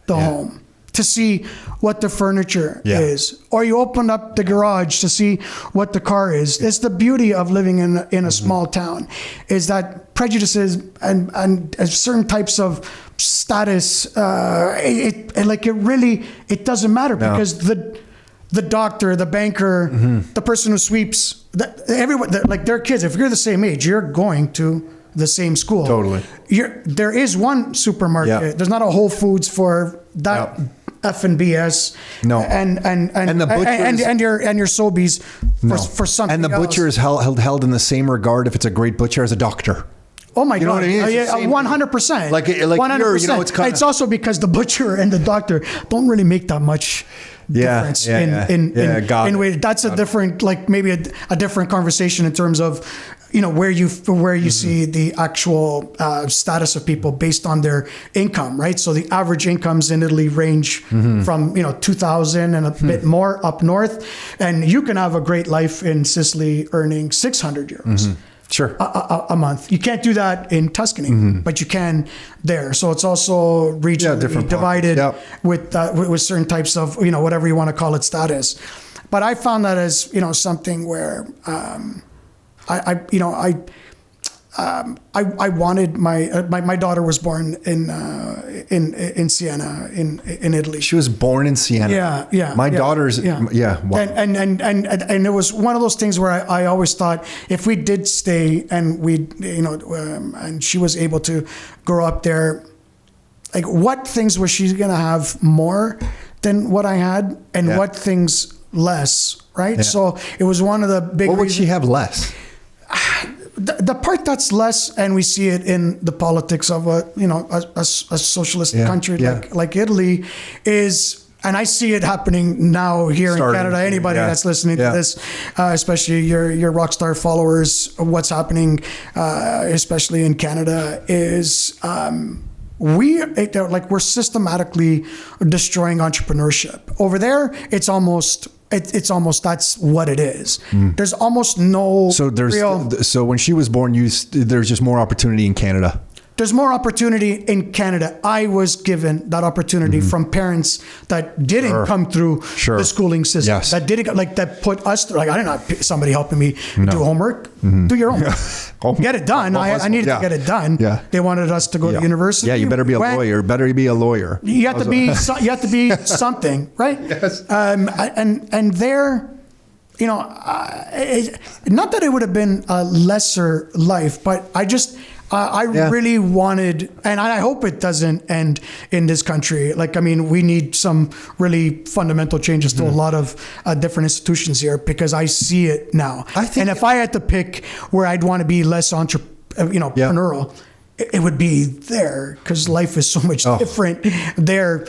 the home to see what the furniture is, or you open up the garage to see what the car is, it's the beauty of living in a small town, is that prejudices and certain types of status, it doesn't matter, because the doctor, the banker, the person who sweeps, everyone, their kids, if you're the same age, you're going to the same school. Totally. There is one supermarket. Yeah. There's not a Whole Foods for that F and BS. No. And the butchers, and your Sobeys for something. And the butcher is held in the same regard, if it's a great butcher, as a doctor. Oh my God! You know what I mean? 100%. Like 100%. It's also because the butcher and the doctor don't really make that much difference in way. That's a different, maybe a different conversation in terms of, where you see the actual status of people based on their income, right? So the average incomes in Italy range from 2,000 and a bit more up north, and you can have a great life in Sicily earning 600 euros. Sure. A month. You can't do that in Tuscany, but you can there. So it's also regionally different divided pockets. with certain types of, whatever you want to call it, status. But I found that as, something where I wanted my daughter was born in Siena in Italy. She was born in Siena. Yeah. My daughter's wow. And it was one of those things where I always thought if we did stay and and she was able to grow up there, like what things was she gonna have more than what I had, and what things less, right? So it was one of the big. What would she have less? The part that's less, and we see it in the politics of a socialist country like Italy, is, and I see it happening now here in Canada. Anybody that's listening to this, especially your rock star followers, what's happening, especially in Canada, is we're systematically destroying entrepreneurship. Over there, it's almost that's what it is. There's almost no so when she was born, there's just more opportunity in Canada. There's more opportunity in Canada. I was given that opportunity from parents that didn't come through the schooling system. Yes. That didn't that put us through. Like I didn't have somebody helping me do homework. Do your homework. Get it done. I needed to get it done. Yeah. They wanted us to go to university. Yeah, you better be a lawyer. Better be a lawyer. You have to be. You have to be something, right? Yes. And there. Not that it would have been a lesser life, but I really wanted, and I hope it doesn't end in this country. We need some really fundamental changes to a lot of different institutions here, because I see it now. And if I had to pick where I'd want to be less entrepreneurial, it would be there, because life is so much different there.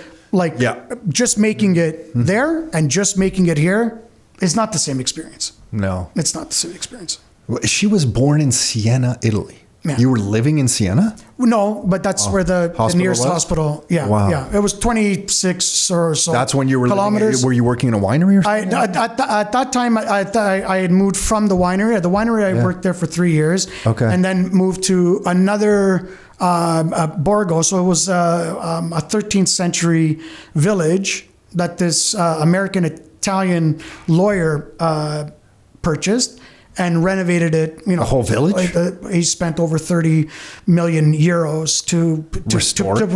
Just making it there and just making it here is not the same experience. No. It's not the same experience. She was born in Siena, Italy. Yeah. You were living in Siena? No, but that's where the nearest hospital. Yeah, wow. Yeah. It was 26 or so. That's when you were kilometers. Were you working in a winery or something? At that time, I had moved from the winery. At the winery, I worked there for 3 years. Okay. And then moved to another Borgo. So it was a 13th century village that this American-Italian lawyer purchased and renovated it. A whole village? He spent over 30 million euros to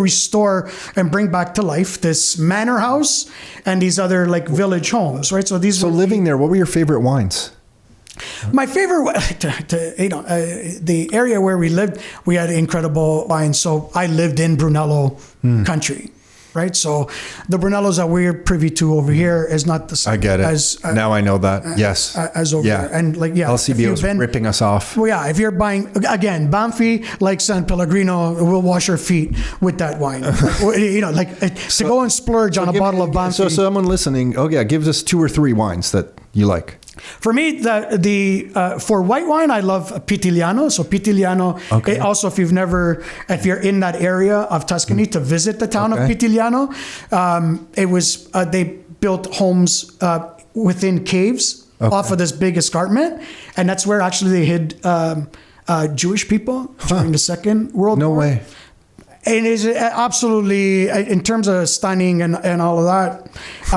restore and bring back to life this manor house and these other village homes, right? So living there, what were your favorite wines? My favorite, the area where we lived, we had incredible wines. So I lived in Brunello country. Right, so the Brunellos that we're privy to over here is not the same. I get it. Now I know that. Yes, as over there, and LCBO is ripping us off. Well, if you're buying again, Banfi, like San Pellegrino, will wash our feet with that wine. To go and splurge on a bottle of Banfi. So someone listening, give us 2 or 3 wines that you like. For me, for white wine, I love Pitigliano. So Pitigliano. Okay. Also, if you're in that area of Tuscany, to visit the town of Pitigliano, they built homes within caves off of this big escarpment, and that's where actually they hid Jewish people during the Second World War. No way. It is absolutely, in terms of stunning and all of that,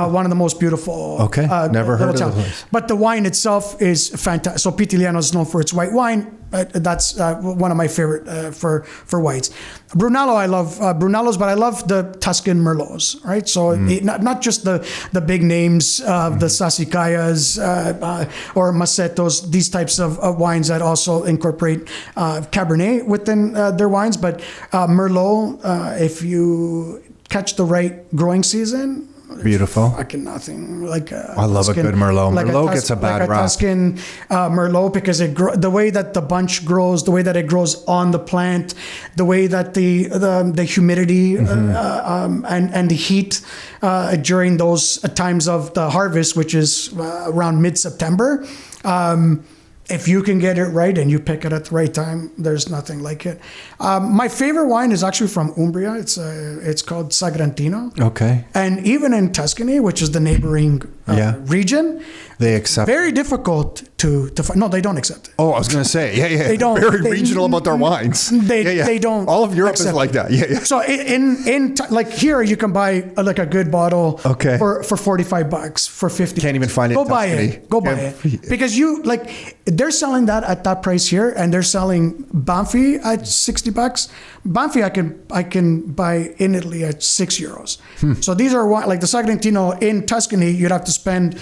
one of the most beautiful. Okay, never heard of the place. But the wine itself is fantastic. So Pitigliano is known for its white wine. That's one of my favorite for whites. Brunello, I love Brunellos, but I love the Tuscan Merlots, right? So not just the big names, the Sassicaias or Massetos, these types of wines that also incorporate Cabernet within their wines, but Merlot, if you catch the right growing season. Beautiful. Fucking nothing. I love a good Merlot. Merlot gets a bad rap. Tuscan Merlot, because the way that the bunch grows, the way that it grows on the plant, the way that the humidity and the heat during those times of the harvest, which is around mid-September. if you can get it right and you pick it at the right time, there's nothing like it. My favorite wine is actually from Umbria. It's called Sagrantino. Okay. And even in Tuscany, which is the neighboring region, they accept. Very difficult to find. No, they don't accept it. Oh, I was going to say, yeah. They don't. Very regional about their wines. They don't. All of Europe is like that. Yeah. So in like here, you can buy like a good bottle for $45 for 50. Can't even find it. Go buy it. Go buy it because you like they're selling that at that price here, and they're selling Banfi at $60. Banfi I can buy in Italy at €6. So these are like the Sagrantino in Tuscany. You'd have to spend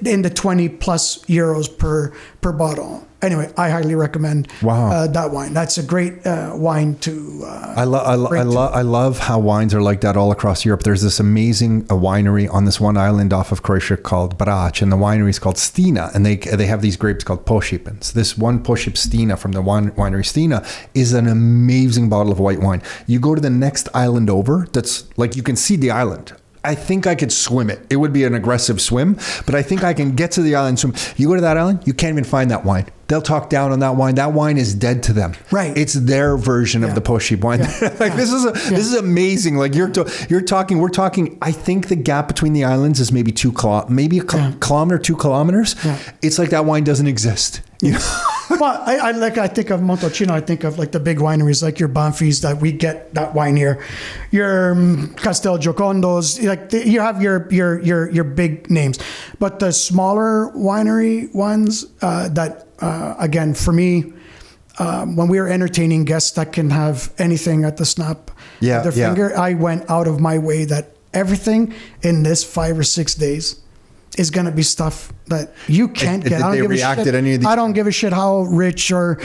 in the 20 plus euros per bottle. Anyway, I highly recommend that wine. That's a great wine to. I love how wines are like that all across Europe. There's this amazing winery on this one island off of Croatia called Brač, and the winery is called Stina, and they have these grapes called Pošipens. This one Pošip Stina from the winery Stina is an amazing bottle of white wine. You go to the next island over, that's like you can see the island. I think I could swim it. It would be an aggressive swim, but I think I can get to the island. Swim. You go to that island, you can't even find that wine. They'll talk down on that wine. That wine is dead to them. Right. It's their version of the Pošip wine. This is amazing. Like you're talking. We're talking. I think the gap between the islands is maybe maybe a kilometer, 2 kilometers. Yeah. It's like that wine doesn't exist. You know? Well, I think of Montalcino. I think of like the big wineries, like your Banfis that we get that wine here, your Castel Giocondos. Like you have your big names, but the smaller winery ones that again for me, when we are entertaining guests that can have anything at the snap of their finger, I went out of my way that everything in this 5 or 6 days is going to be stuff that you can't get. I don't give a shit how rich or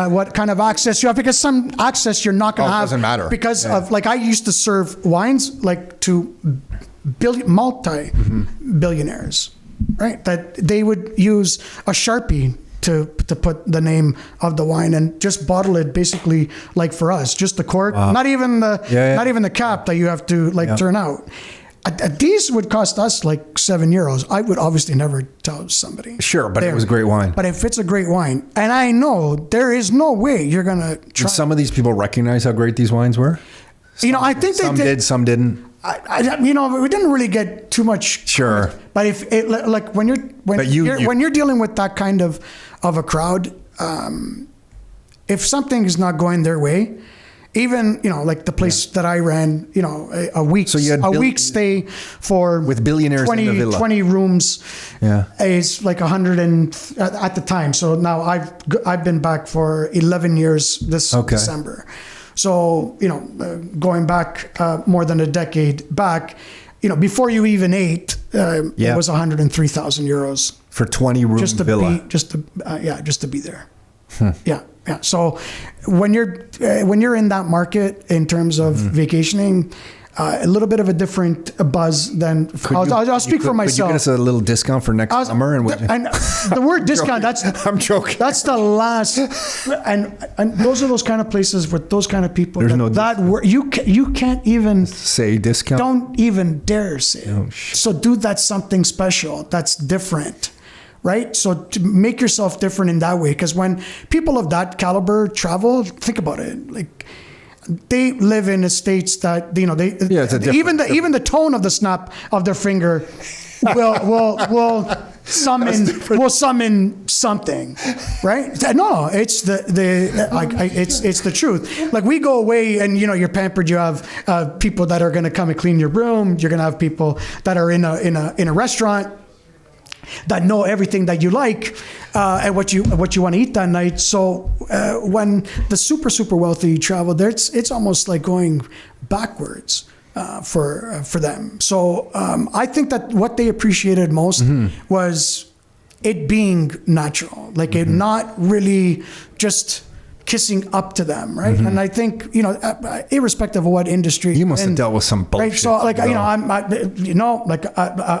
what kind of access you have, because some access you're not going to have. Doesn't matter. Because of like I used to serve wines like to multi-billionaires, right? That they would use a Sharpie to put the name of the wine and just bottle it basically like for us, just the cork, not even the cap that you have to turn out. These would cost us like €7. I would obviously never tell somebody. Sure, but it was a great wine. But if it's a great wine, and I know there is no way you're going to try. Did some of these people recognize how great these wines were? I think some did, some didn't. We didn't really get too much. Sure. But if it, like when you're dealing with that kind of a crowd, if something is not going their way, even like the place that I ran, a week stay for with billionaires 20, in the villa. 20 rooms, is like 100 at the time. So now I've been back for 11 years this December. So going back more than a decade back, before you even ate, it was €103,000 for 20 rooms villa, just to be there. Yeah. So when you're in that market in terms of vacationing, a little bit of a different buzz than I'll speak for myself. Could you get us a little discount for next summer? And the word discount, I'm joking. That's the last, and those are those kind of places with those kind of people. There's you can't even say discount. Don't even dare say it. Oh, so dude, that's something special. That's different. Right? So to make yourself different in that way, because when people of that caliber travel, think about it. Like they live in estates that even the tone of the snap of their finger will summon something, right? No, it's it's the truth. Like we go away and you're pampered. You have people that are going to come and clean your room. You're going to have people that are in a restaurant that know everything that you like and what you want to eat that night. So when the super wealthy travel there, it's almost like going backwards for them. So I think that what they appreciated most was it being natural, like it not really just kissing up to them, right? And I think irrespective of what industry you must have dealt with some bullshit. Right? So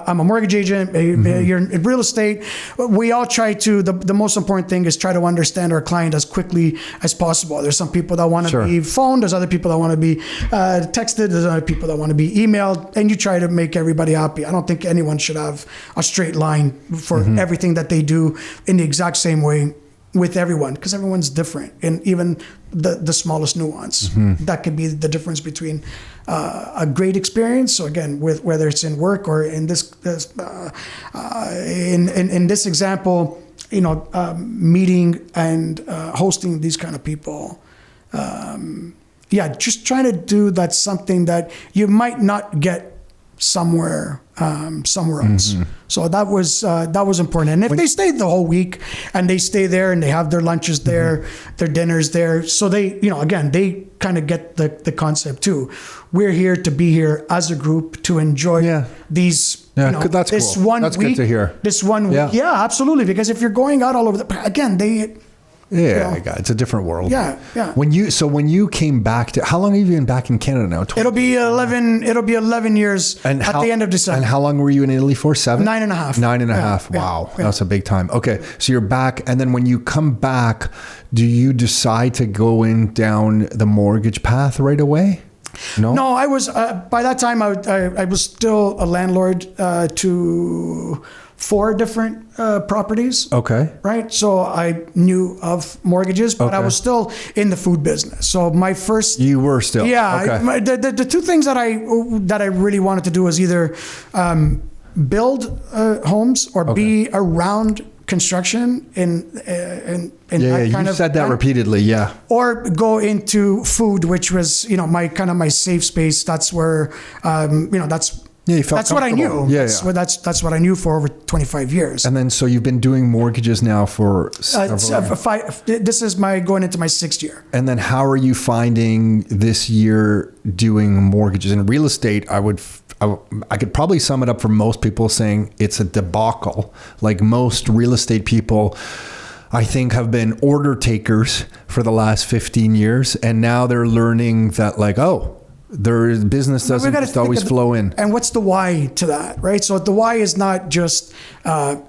I'm a mortgage agent. You're in real estate. We all try to. The most important thing is try to understand our client as quickly as possible. There's some people that want to be phoned. There's other people that want to be texted. There's other people that want to be emailed. And you try to make everybody happy. I don't think anyone should have a straight line for everything that they do in the exact same way. with everyone, because everyone's different, and even the smallest nuance that could be the difference between a great experience. So again, with whether it's in work or in this in this example, meeting and hosting these kind of people. Just trying to do that, something that you might not get somewhere else. So that was important. And if they stayed the whole week and they stay there and they have their lunches there, their dinners there, so they, again, they kind of get the concept too. We're here to be here as a group to enjoy these. That's this cool. one That's week. good to hear. This 1 week, absolutely. Because if you're going out all over again, they. It's a different world. Yeah. When you came back how long have you been back in Canada now? It'll be 11 years at the end of December. And how long were you in Italy for? 7? 9.5. 9.5. Wow. That's a big time. Okay. So you're back. And then when you come back, do you decide to go down the mortgage path right away? No, I was, by that time I was still a landlord to 4 different properties. Okay. Right. So I knew of mortgages, but I was still in the food business. So my first. You were still. Yeah. Okay. The 2 things that I really wanted to do was either build homes or be around construction in that kind of. You said that repeedily. Yeah. Or go into food, which was my safe space. That's where that's. Yeah, you felt that's what I knew. That's what I knew for over 25 years. And then, so you've been doing mortgages now for this is going into my 6th year. And then, how are you finding this year doing mortgages in real estate? I could probably sum it up for most people saying it's a debacle. Like most real estate people, I think, have been order takers for the last 15 years, and now they're learning that their business doesn't just always flow in. And what's the why to that, right? So the why is not just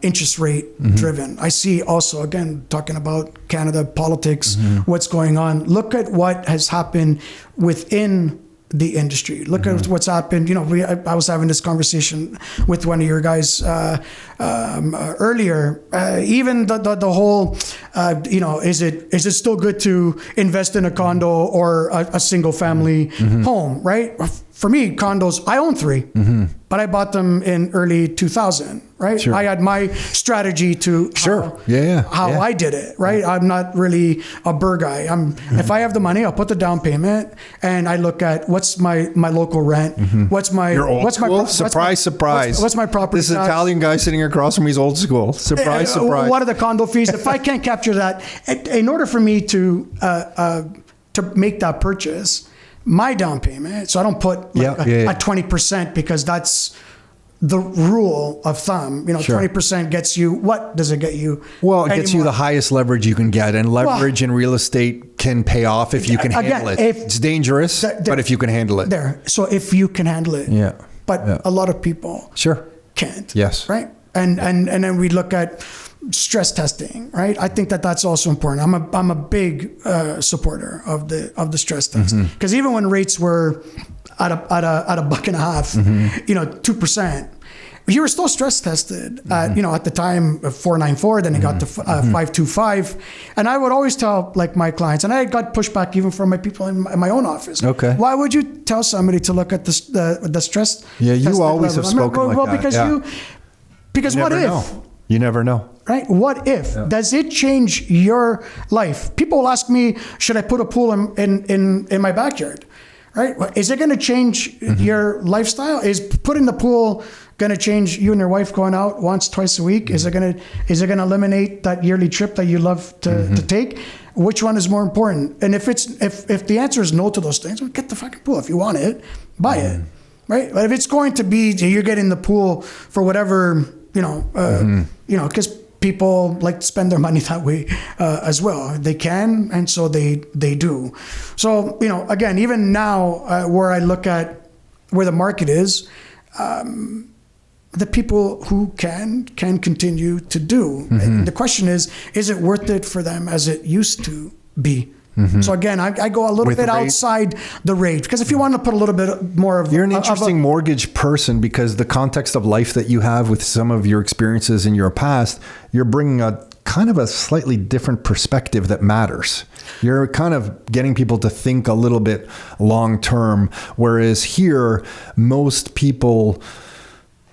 interest rate driven. I see also, again, talking about Canada politics, what's going on. Look at what has happened within the industry. Look at what's happened. I was having this conversation with one of your guys earlier. Even the whole, is it still good to invest in a condo or a single family home, right? For me, condos, I own 3, but I bought them in early 2000, right? Sure. I had my strategy to how I did it, right? I'm not really a burr guy. If I have the money, I'll put the down payment and I look at what's my local rent, what's my surprise. What's my property This tax? Italian guy sitting across from me is old school. Surprise. What are the condo fees? If I can't capture that, in order for me to make that purchase, my down payment, so I don't put a 20% because that's the rule of thumb. 20% gets you, what does it get you? Well, it gets you the highest leverage you can get, and leverage in real estate can pay off if you can handle it. It's dangerous, but if you can handle it. So if you can handle it. Yeah. But a lot of people can't. Yes. Right? And then we look at stress testing, right? I think that that's also important. I'm a big supporter of the stress test, because even when rates were at a buck and a half, 2%, you were still stress tested at, at the time 4.94, then it got to 5.25, and I would always tell my clients, and I got pushback even from my people in my own office. Okay, why would you tell somebody to look at the stress? Yeah, you always have spoken like that. Because what if? You never know. Right? What if? Yeah. Does it change your life? People will ask me, should I put a pool in my backyard? Right? Is it going to change your lifestyle? Is putting the pool going to change you and your wife going out once, twice a week? Is it going to eliminate that yearly trip that you love to take? Which one is more important? And if the answer is no to those things, well, get the fucking pool. If you want it, buy it. Right? But if it's going to be you're getting the pool for whatever, because people like to spend their money that way as well. They can, and so they do. So, again, even now where I look at where the market is, the people who can continue to do. And the question is it worth it for them as it used to be? So again, I go a little bit outside the rate, because if you want to put a little bit more of... You're an interesting mortgage person, because the context of life that you have with some of your experiences in your past, you're bringing a kind of a slightly different perspective that matters. You're kind of getting people to think a little bit long term, whereas here, most people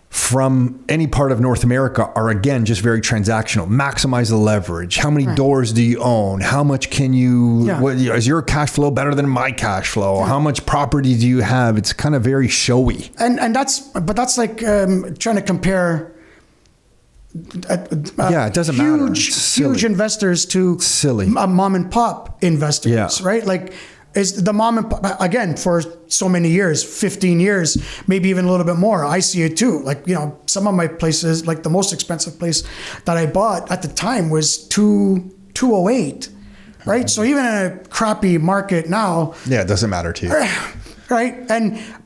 from any part of North America are, again, just very transactional. Maximize the leverage. How many doors do you own? How much can you, is your cash flow better than my cash flow? How much property do you have? It's kind of very showy. And that's like trying to compare it doesn't matter. Huge investors to mom and pop investors, right? Like, is the mom and pop, again, for so many years, 15 years, maybe even a little bit more. I see it too. Like, some of my places, like the most expensive place that I bought at the time was 208, right? So even in a crappy market now. Yeah, it doesn't matter to you. Right.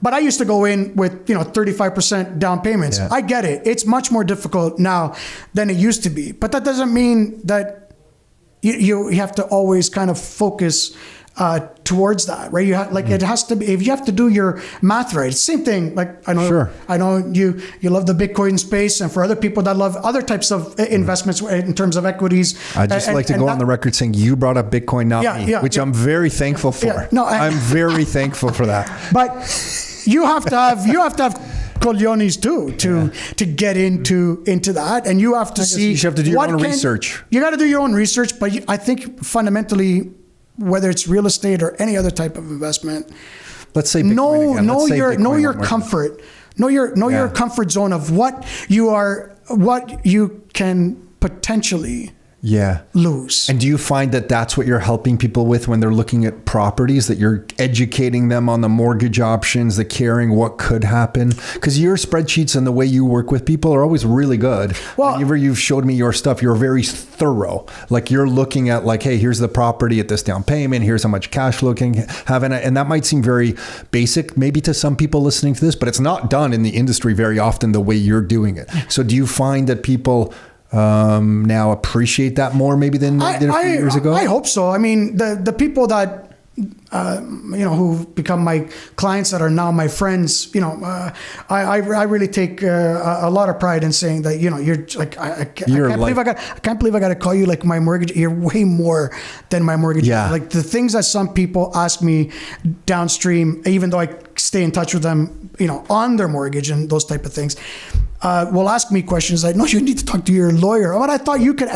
But I used to go in with, 35% down payments. Yeah. I get it. It's much more difficult now than it used to be. But that doesn't mean that you have to always kind of focus towards that, right? It has to be, if you have to do your math right. Same thing. Like, I know you love the Bitcoin space, and for other people that love other types of investments in terms of equities. I just like to go on the record saying you brought up Bitcoin, not me, which I'm very thankful for. Yeah, no, I'm very thankful for that. But you have to have coliones too to get into that, and you have to see. You have to do your own research. You got to do your own research, but I think fundamentally, whether it's real estate or any other type of investment, let's say Bitcoin know your comfort, know your comfort zone of what you can potentially lose. And do you find that that's what you're helping people with when they're looking at properties, that you're educating them on the mortgage options, the carrying, what could happen? Because your spreadsheets and the way you work with people are always really good. Well, whenever you've showed me your stuff, you're very thorough. Like, you're looking at, like, hey, here's the property at this down payment, here's how much cash flow can have. And that might seem very basic maybe to some people listening to this, but it's not done in the industry very often the way you're doing it. So do you find that people now appreciate that more maybe than they did a few years ago? I hope so. I mean, the people that who've become my clients that are now my friends, I really take a lot of pride in saying that, you're like, I can't believe I got to call you like my mortgage. You're way more than my mortgage. Yeah. Like, the things that some people ask me downstream, even though I stay in touch with them, on their mortgage and those type of things, will ask me questions like, no, you need to talk to your lawyer. But I thought you could,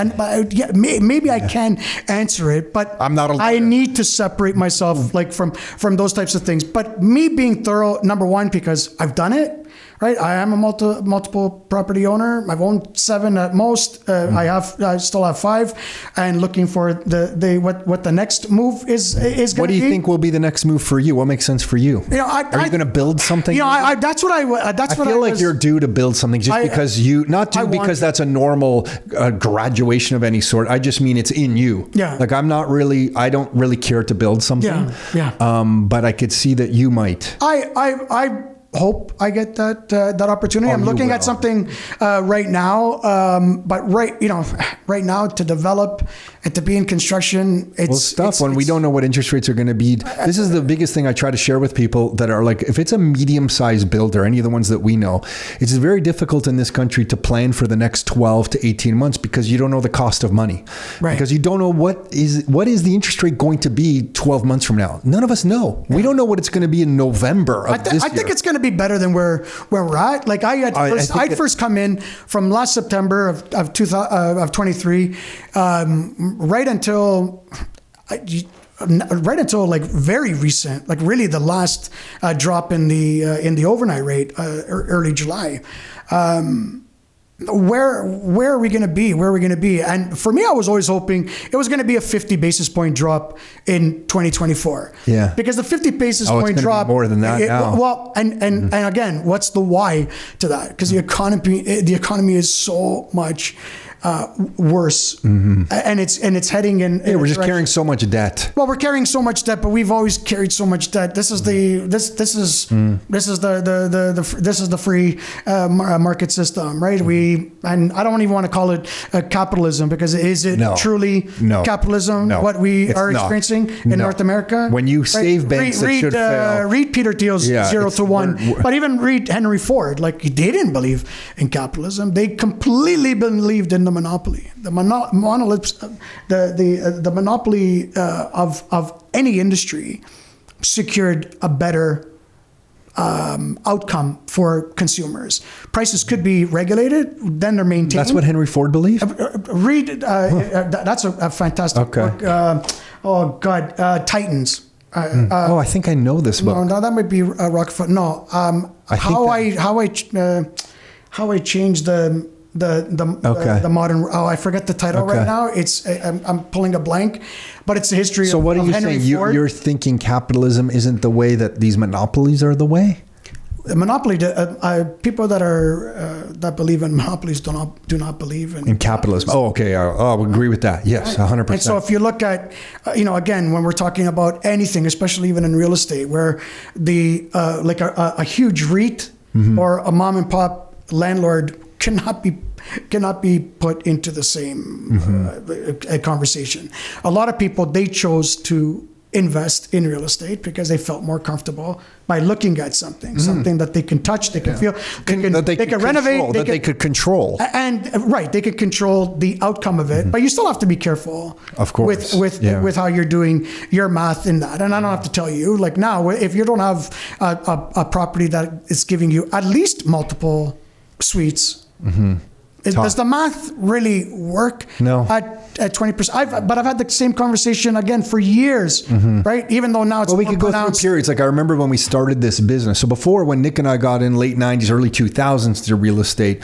maybe I can answer it, but I'm not a lawyer. I need to separate myself like from those types of things. But me being thorough, number one, because I've done it, right? I am a multiple property owner. I've owned 7 at most. I still have 5, and looking for what the next move is going to be. What do you think will be the next move for you? What makes sense for you? Are you going to build something? I feel like you're due to build something because because that's a normal graduation of any sort. I just mean it's in you. Yeah. Like, I don't really care to build something. Yeah. But I could see that you might. I hope I get that opportunity. I'm looking at something right now, but right now to develop and to be in construction, it's tough when we don't know what interest rates are going to be. This is the biggest thing I try to share with people that are like, if it's a medium-sized builder, any of the ones that we know, it's very difficult in this country to plan for the next 12 to 18 months because you don't know the cost of money. Right. Because you don't know what is the interest rate going to be 12 months from now. None of us know. We don't know what it's going to be in November of this year. I think it's going to be better than where we're at. Like, I'd first come in from last September of 23, right until like very recent, like really the last drop in the overnight rate, early July. Where are we going to be? Where are we going to be? And for me, I was always hoping it was going to be a 50 basis point drop in 2024. Yeah. Because the 50 basis point drop, be more than that now. Well, and again, what's the why to that? Because the economy is so much worse, and it's heading in. We're just carrying so much debt. Well, we're carrying so much debt, but we've always carried so much debt. This is the free market system, right? And I don't even want to call it capitalism, because is it truly capitalism? No, what we are experiencing in North America? When you save banks, that should fail. Read Peter Thiel's 0 to 1, but even read Henry Ford. Like, they didn't believe in capitalism; they completely believed in the monopoly. The monopoly of any industry secured a better outcome for consumers. Prices could be regulated, then they're maintained. That's what Henry Ford believed? That's a fantastic book. Titans. I think I know this book. No, that might be Rockefeller. No, how I changed the modern. Oh, I forget the title right now. It's I'm pulling a blank, but it's the history. So what are you Henry saying? Ford. You're thinking capitalism isn't the way, that these monopolies are the way? The monopoly. People that believe in monopolies do not believe in capitalism. Oh, okay. I would agree with that. Yes, 100%. And so if you look at, again, when we're talking about anything, especially even in real estate, where the like a huge REIT or a mom and pop landlord cannot be put into the same conversation. A lot of people, they chose to invest in real estate because they felt more comfortable by looking at something that they can touch, they can feel, they can renovate, they could control. And they could control the outcome of it. But you still have to be careful, of course, with how you're doing your math in that. And I don't have to tell you, like now, if you don't have a property that is giving you at least multiple suites. Does the math really work? No. At 20%. But I've had the same conversation again for years, right? Even though now it's we could go through periods. Like I remember when we started this business. So before, when Nick and I got in late 90s, early 2000s to real estate,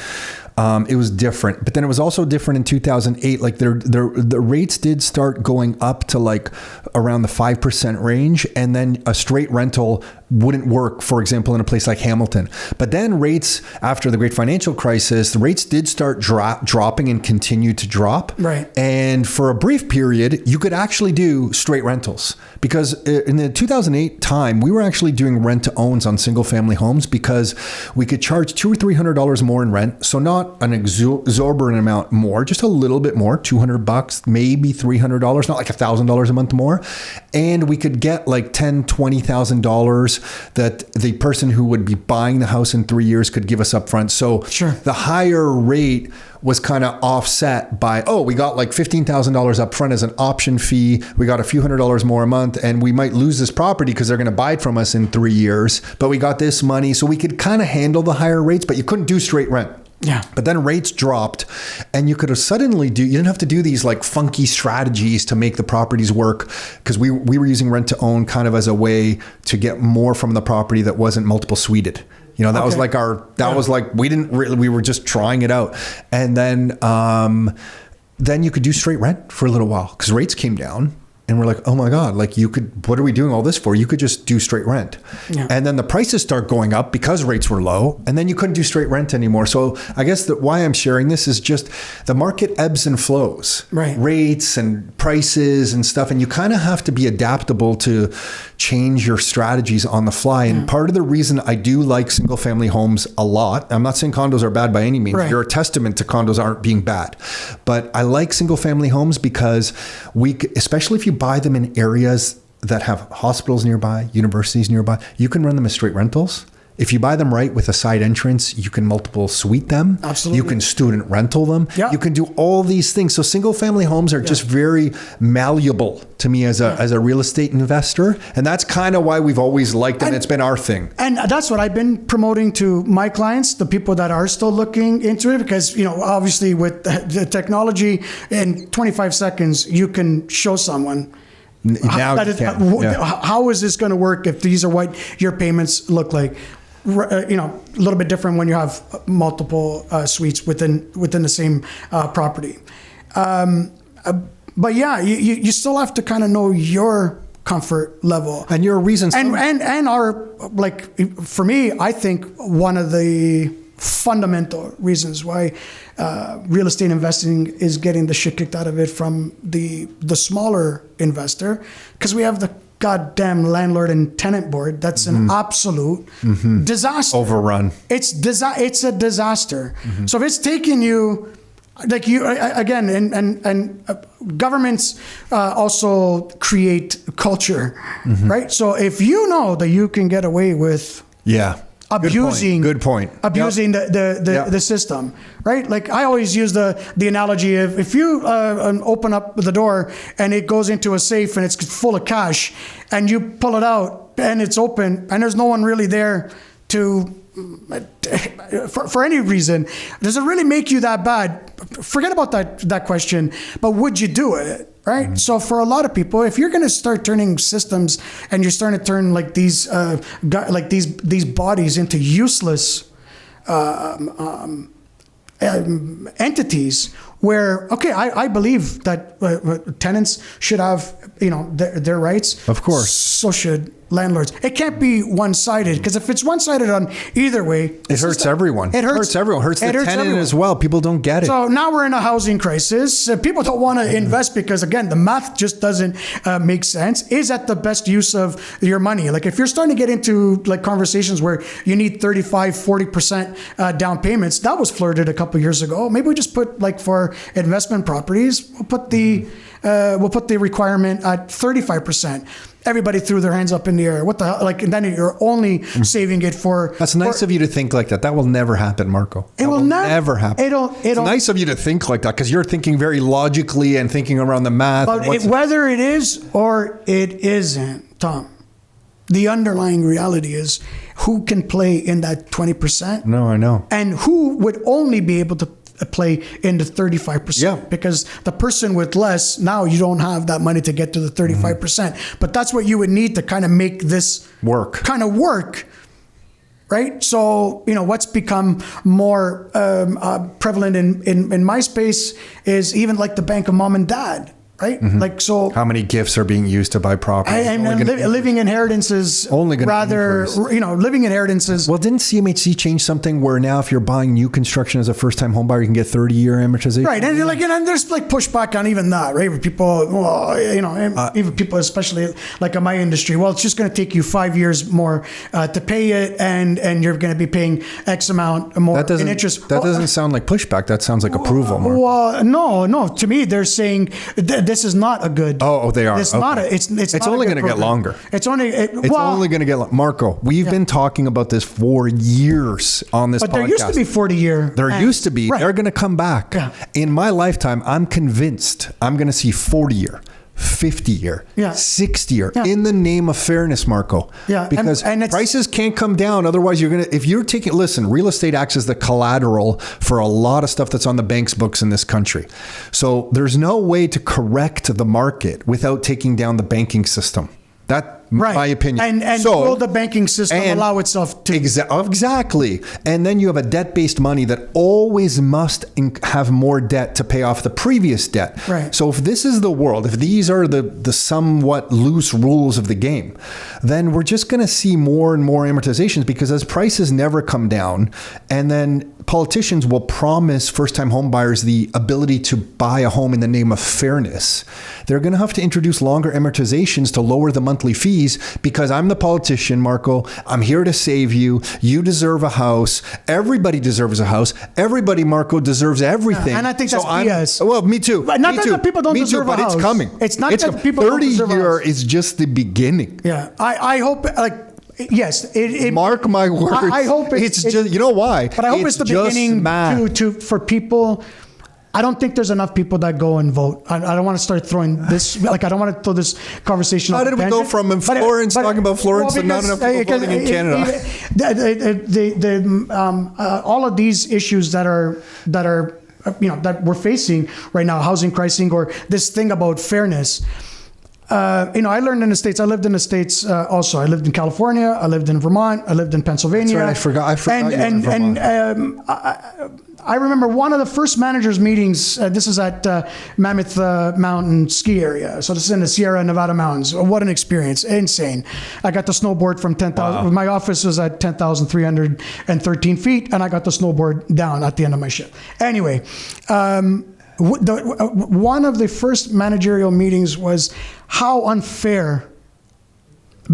it was different. But then it was also different in 2008. Like the rates did start going up to like around the 5% range. And then a straight rental wouldn't work, for example, in a place like Hamilton. But then rates, after the great financial crisis, the rates did start dropping and continue to drop. Right. And for a brief period, you could actually do straight rentals. Because in the 2008 time, we were actually doing rent to owns on single family homes because we could charge $200 or $300 more in rent. So not an exorbitant amount more, just a little bit more, $200, maybe $300, not like $1,000 a month more. And we could get like $10,000, $20,000 that the person who would be buying the house in 3 years could give us up front. So the higher rate was kind of offset by, we got like $15,000 up front as an option fee. We got a few $100s more a month, and we might lose this property because they're going to buy it from us in 3 years. But we got this money, so we could kind of handle the higher rates, but you couldn't do straight rent. Yeah. But then rates dropped, and you could have suddenly you didn't have to do these like funky strategies to make the properties work, because we were using rent to own kind of as a way to get more from the property that wasn't multiple suited. That was like was like, we were just trying it out. And then you could do straight rent for a little while because rates came down. And we're like, oh my God, like what are we doing all this for? You could just do straight rent. Yeah. And then the prices start going up because rates were low, and then you couldn't do straight rent anymore. So I guess why I'm sharing this is just the market ebbs and flows, right? Rates and prices and stuff. And you kind of have to be adaptable to change your strategies on the fly. And part of the reason I do like single family homes a lot, I'm not saying condos are bad by any means. Right. You're a testament to condos aren't being bad. But I like single family homes because especially if you buy them in areas that have hospitals nearby, universities nearby, you can run them as straight rentals. If you buy them right with a side entrance, you can multiple suite them. Absolutely. You can student rental them. Yeah. You can do all these things. So single family homes are just very malleable to me as a real estate investor. And that's kind of why we've always liked them. And it's been our thing. And that's what I've been promoting to my clients, the people that are still looking into it, because, obviously with the technology, in 25 seconds, you can show someone how is this going to work if these are what your payments look like. A little bit different when you have multiple suites within the same property. But yeah, you still have to kind of know your comfort level and your reasons. And our, like, for me, I think one of the fundamental reasons why real estate investing is getting the shit kicked out of it from the smaller investor, because we have the goddamn landlord and tenant board that's an absolute disaster. Overrun. It's a disaster. So if it's taking you, like you again, and governments also create culture, right? So if you know that you can get away with abusing Good point. abusing the system, right? Like I always use the analogy of if you open up the door and it goes into a safe and it's full of cash, and you pull it out and it's open and there's no one really there to for any reason, does it really make you that bad? Forget about that question, but would you do it? Right. Mm-hmm. So for a lot of people, if you're going to start turning systems and you're starting to turn like these bodies into useless entities, where I believe that tenants should have their rights. Of course. So should landlords. It can't be one-sided, because if it's one-sided on either way, it hurts everyone. It hurts everyone. Hurts the tenant as well. People don't get it. So now we're in a housing crisis. People don't want to invest because, again, the math just doesn't make sense. Is that the best use of your money? Like if you're starting to get into like conversations where you need 35, 40% down payments, that was flirted a couple years ago. Maybe we just put, like, for investment properties, we'll put the requirement at 35%. Everybody threw their hands up in the air. What the hell? Like, and then you're only saving it for. That's nice of you to think like that. That will never happen, Marco. It will never happen. It's nice of you to think like that, because you're thinking very logically and thinking around the math. But whether it is or it isn't, Tom, the underlying reality is who can play in that 20%. No, I know. And who would only be able to play in the 35%. Yeah. Because the person with less, now you don't have that money to get to the 35%. But that's what you would need to kind of make this work. Right? So, what's become more prevalent in my space is even like the bank of mom and dad. Right? Mm-hmm. Like, so how many gifts are being used to buy property? Living inheritances, living inheritances. Well, didn't CMHC change something where now if you're buying new construction as a first-time home buyer, you can get 30-year amortization? Right, and and there's like pushback on even that, right? Where people, even people, especially like in my industry, well, it's just going to take you 5 years more to pay it, and you're going to be paying X amount more in interest. That doesn't sound like pushback. That sounds like approval. Mark. Well, no. To me, they're saying this is not a good. Oh, they are. It's not a. It's only going to get longer. It's only going to get Marco. We've been talking about this for years on this podcast. But there used to be 40-year. There used to be. Right. They're going to come back. Yeah. In my lifetime, I'm convinced I'm going to see 40-year. 50-year, 60-year, in the name of fairness, Marco. Yeah, because and prices can't come down. Otherwise, real estate acts as the collateral for a lot of stuff that's on the bank's books in this country. So there's no way to correct the market without taking down the banking system. That's my opinion. And will the banking system allow itself to... Exactly. And then you have a debt-based money that always must have more debt to pay off the previous debt. Right. So if this is the world, if these are the somewhat loose rules of the game, then we're just going to see more and more amortizations, because as prices never come down, and then politicians will promise first-time home buyers the ability to buy a home in the name of fairness, they're going to have to introduce longer amortizations to lower the monthly fees, because I'm the politician, Marco. I'm here to save you. You deserve a house. Everybody deserves a house. Everybody, Marco, deserves everything. And I think that's BS. Well, me too. But not that people don't deserve a house. But it's coming. It's not that people don't deserve a house. 30-year is just the beginning. Yeah. I hope, yes. Mark my words. I hope it's just, you know why? But I hope it's the beginning for people. I don't think there's enough people that go and vote. I don't want to start throwing this, I don't want to throw this conversation. How did we go from Florence, talking about Florence, to not enough people voting in Canada? All of these issues that we're facing right now, housing crisis, or this thing about fairness. I learned in the States. I lived in the States also. I lived in California. I lived in Vermont. I lived in Pennsylvania. That's right. I forgot. And I remember one of the first managers' meetings. This is at Mammoth Mountain ski area. So this is in the Sierra Nevada mountains. What an experience! Insane. I got to snowboard from 10,000. Wow. My office was at 10,313 feet, and I got to snowboard down at the end of my shift. Anyway. One of the first managerial meetings was how unfair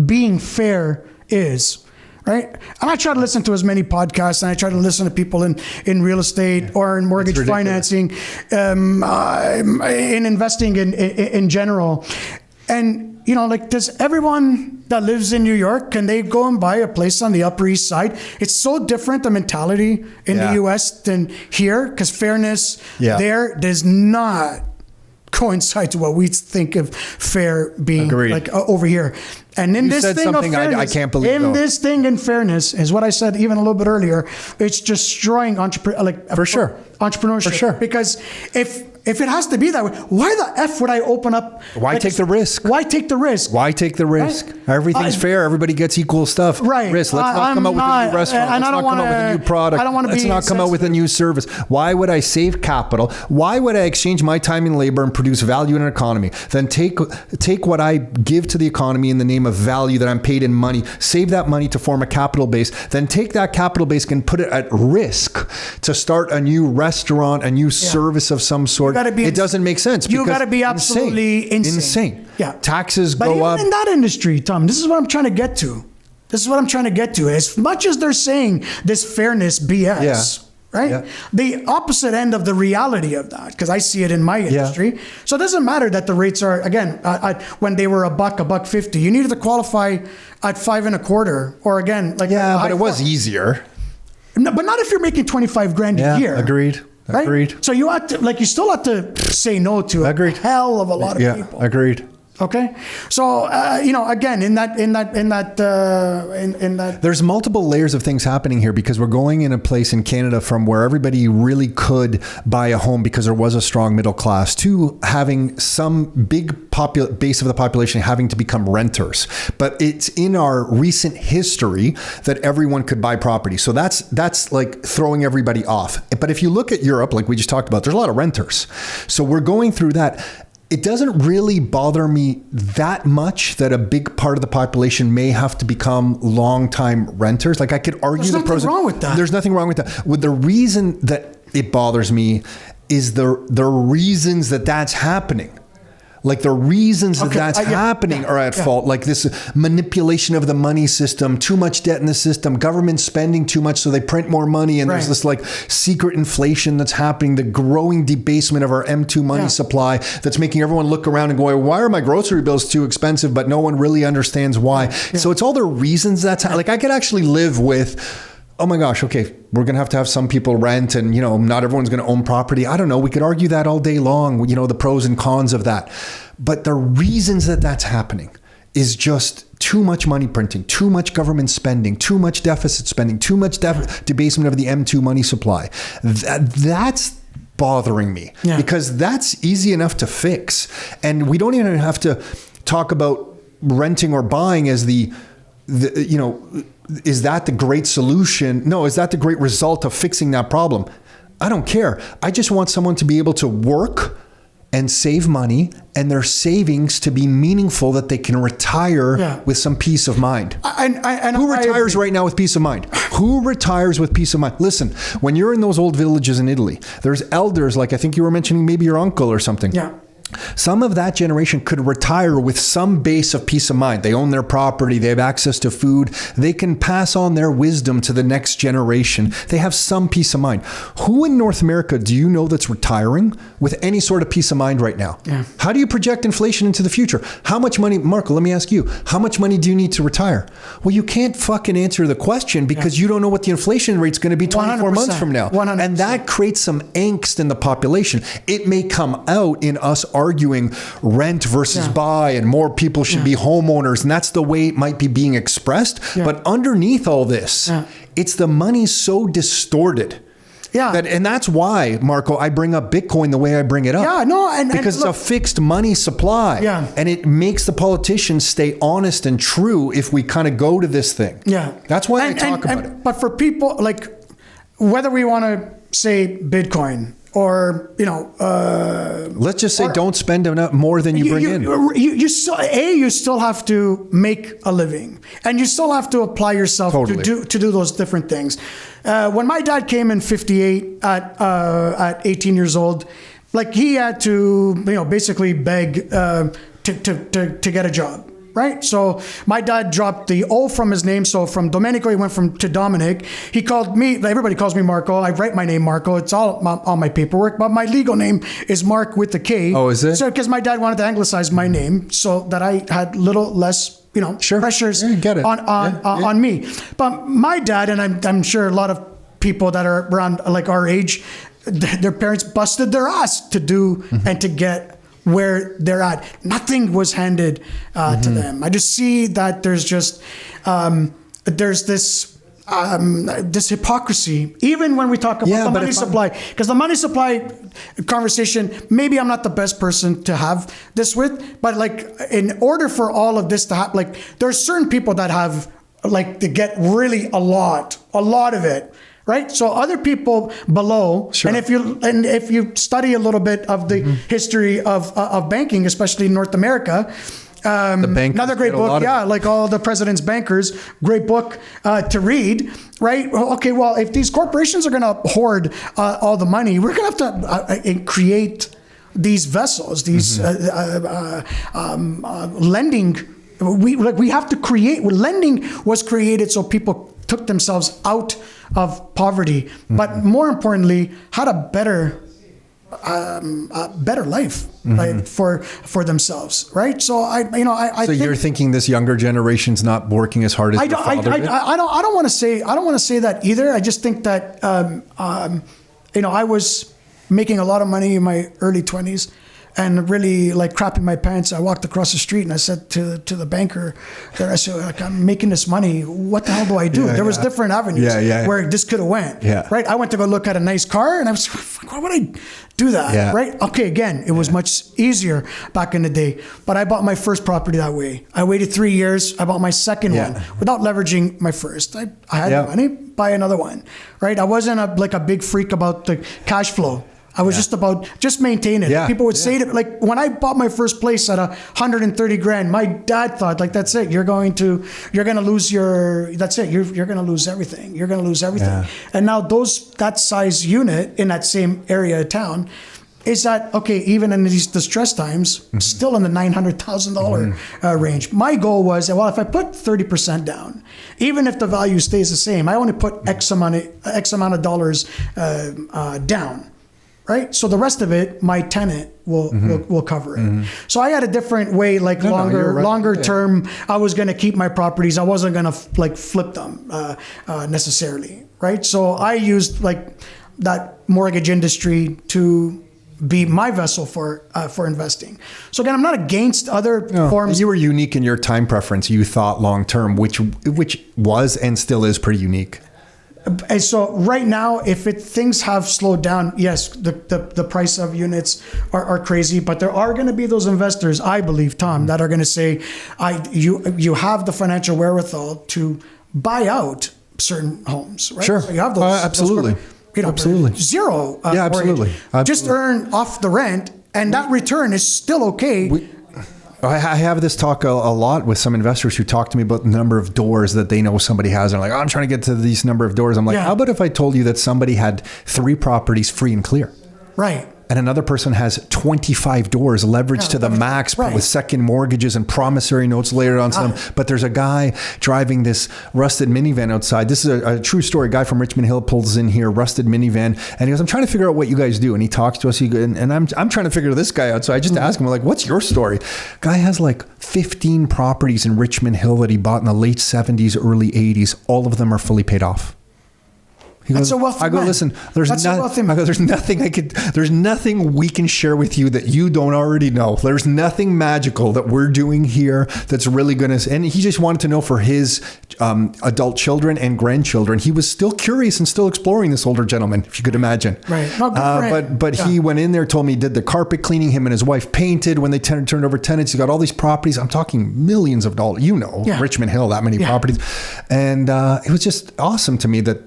being fair is, right? And I try to listen to as many podcasts, and I try to listen to people in real estate or in mortgage financing, in investing in general. And like, does everyone that lives in New York, can they go and buy a place on the Upper East Side? It's so different, the mentality in the U.S. than here, because fairness there does not coincide to what we think of fair being like over here. And in you this said thing something of fairness, I can't believe. This thing in fairness is what I said even a little bit earlier. It's destroying entrepreneurship. For sure. Because if it has to be that way, why the F would I open up? Why take the risk? Why take the risk? Why take the risk? Right? Everything's fair. Everybody gets equal stuff. Right. Risk. Let's not come out with a new restaurant. Let's not come out with a new product. I don't want to Let's not come out with a new service. Why would I save capital? Why would I exchange my time and labor and produce value in an economy? Then take what I give to the economy in the name of value that I'm paid in money, save that money to form a capital base, then take that capital base and put it at risk to start a new restaurant, a new service of some sort. It doesn't make sense. You got to be absolutely insane. Yeah. Taxes go up. But even in that industry, Tom, this is what I'm trying to get to. As much as they're saying this fairness BS, right? Yeah. The opposite end of the reality of that, because I see it in my industry. Yeah. So it doesn't matter that the rates are, again, when they were $1.50, you needed to qualify at 5.25, or again, like but it was easier. No, but not if you're making $25,000 a year. Agreed. Right? Agreed. So you have to, you still have to say no to a hell of a lot of people. Agreed. Okay, so again, in that, there's multiple layers of things happening here, because we're going in a place in Canada from where everybody really could buy a home because there was a strong middle class, to having some big base of the population having to become renters. But it's in our recent history that everyone could buy property, so that's like throwing everybody off. But if you look at Europe, like we just talked about, there's a lot of renters, so we're going through that. It doesn't really bother me that much that a big part of the population may have to become long-time renters. Like, I could argue There's nothing wrong with that. There's nothing wrong with that. With the reason that it bothers me is the reasons that that's happening. Like, the reasons that that's happening are at fault. Like this manipulation of the money system, too much debt in the system, government spending too much so they print more money. And there's this like secret inflation that's happening, the growing debasement of our M2 money supply that's making everyone look around and go, why are my grocery bills too expensive? But no one really understands why. So it's all the reasons that's like, I could actually live with, oh my gosh, okay, we're going to have some people rent, and, not everyone's going to own property. I don't know. We could argue that all day long, the pros and cons of that. But the reasons that that's happening is just too much money printing, too much government spending, too much deficit spending, too much debasement of the M2 money supply. That's bothering me, because that's easy enough to fix. And we don't even have to talk about renting or buying as is that the great solution? No, is that the great result of fixing that problem? I don't care. I just want someone to be able to work and save money, and their savings to be meaningful, that they can retire with some peace of mind. Who retires right now with peace of mind? Who retires with peace of mind? Listen, when you're in those old villages in Italy, there's elders, like I think you were mentioning maybe your uncle or something. Yeah. Some of that generation could retire with some base of peace of mind. They own their property. They have access to food. They can pass on their wisdom to the next generation. They have some peace of mind. Who in North America do you know that's retiring with any sort of peace of mind right now? Yeah. How do you project inflation into the future? How much money, Marco, let me ask you, how much money do you need to retire? Well, you can't fucking answer the question because you don't know what the inflation rate's going to be 24 months from now. 100%. And that creates some angst in the population. It may come out in us arguing rent versus buy, and more people should be homeowners, and that's the way it might be being expressed. But underneath all this, it's the money's so distorted. And that's why, Marco, I bring up Bitcoin the way I bring it up. Because it's a fixed money supply. And it makes the politicians stay honest and true if we kind of go to this thing. That's why I talk about it. But for people, like, whether we want to say Bitcoin, or, let's just say don't spend more than you bring in. You still have to make a living, and you still have to apply yourself to do those different things. When my dad came in 58 at 18 years old, like, he had to basically beg to get a job. right? So my dad dropped the O from his name. So from Domenico, he went to Dominic. He called me, everybody calls me Marco. I write my name Marco. It's all on my paperwork, but my legal name is Mark with the K. Oh, is it? So because my dad wanted to anglicize my name so that I had little less, pressures get it. on me. But my dad, and I'm sure a lot of people that are around like our age, their parents busted their ass to do and to get where they're at. Nothing was handed to them. I just see that there's just there's this hypocrisy, even when we talk about the money supply, because the money supply conversation, maybe I'm not the best person to have this with, but like in order for all of this to happen, like there's certain people that have like to get really a lot of it. Right, so other people below, and if you study a little bit of the history of banking, especially in North America, another great book, like All the President's Bankers, great book to read. Right, okay, well, if these corporations are going to hoard all the money, we're going to have to create these vessels, these lending. We have to create. Lending was created so people took themselves out of poverty, but more importantly, had a better life, right, for themselves, right? So I So think, you're thinking this younger generation's not working as hard as I don't want to say that either. I just think that I was making a lot of money in my early 20s. And really like crapping my pants. I walked across the street and I said to the banker there, I said, like, I'm making this money. What the hell do I do? There was different avenues where this could have went. Right? I went to go look at a nice car and I was, why would I do that? Right? Okay, again, it was much easier back in the day. But I bought my first property that way. I waited 3 years. I bought my second one without leveraging my first. I had the money, buy another one. Right? I wasn't a big freak about the cash flow. I was just maintain it. People would say to like when I bought my first place at $130,000, my dad thought like that's it. You're gonna lose that's it. You're gonna lose everything. You're gonna lose everything. Yeah. And now that size unit in that same area of town is that okay? Even in these distressed times, still in the $900,000 range. My goal was well, if I put 30% down, even if the value stays the same, I only put X amount of dollars down. Right, so the rest of it, my tenant will cover it. So I had a different way, like longer term. I was going to keep my properties. I wasn't going to flip them necessarily. Right, so I used like that mortgage industry to be my vessel for investing. So again, I'm not against other forms. You were unique in your time preference. You thought long term, which was and still is pretty unique. And so right now, if things have slowed down, yes, the price of units are crazy, but there are going to be those investors, I believe, Tom, that are going to say, you have the financial wherewithal to buy out certain homes, right? Sure. So you have those. Absolutely. Absolutely. Zero. Absolutely. Just earn off the rent, and that return is still okay. I have this talk a lot with some investors who talk to me about the number of doors that they know somebody has. And they're like, I'm trying to get to these number of doors. I'm like, how about if I told you that somebody had 3 properties free and clear? Right. And another person has 25 doors leveraged to the max with second mortgages and promissory notes layered onto them. But there's a guy driving this rusted minivan outside. This is a true story. A guy from Richmond Hill pulls in here, rusted minivan. And he goes, I'm trying to figure out what you guys do. And he talks to us. And I'm trying to figure this guy out. So I just ask him, like, what's your story? Guy has like 15 properties in Richmond Hill that he bought in the late 70s, early 80s. All of them are fully paid off. Goes, I go, listen, there's nothing we can share with you that you don't already know. There's nothing magical that we're doing here that's really going to, and he just wanted to know for his adult children and grandchildren. He was still curious and still exploring, this older gentleman, if you could imagine. Right. But he went in there, told me he did the carpet cleaning. Him and his wife painted when they turned over tenants. He got all these properties. I'm talking millions of dollars, Richmond Hill, that many properties. And it was just awesome to me that,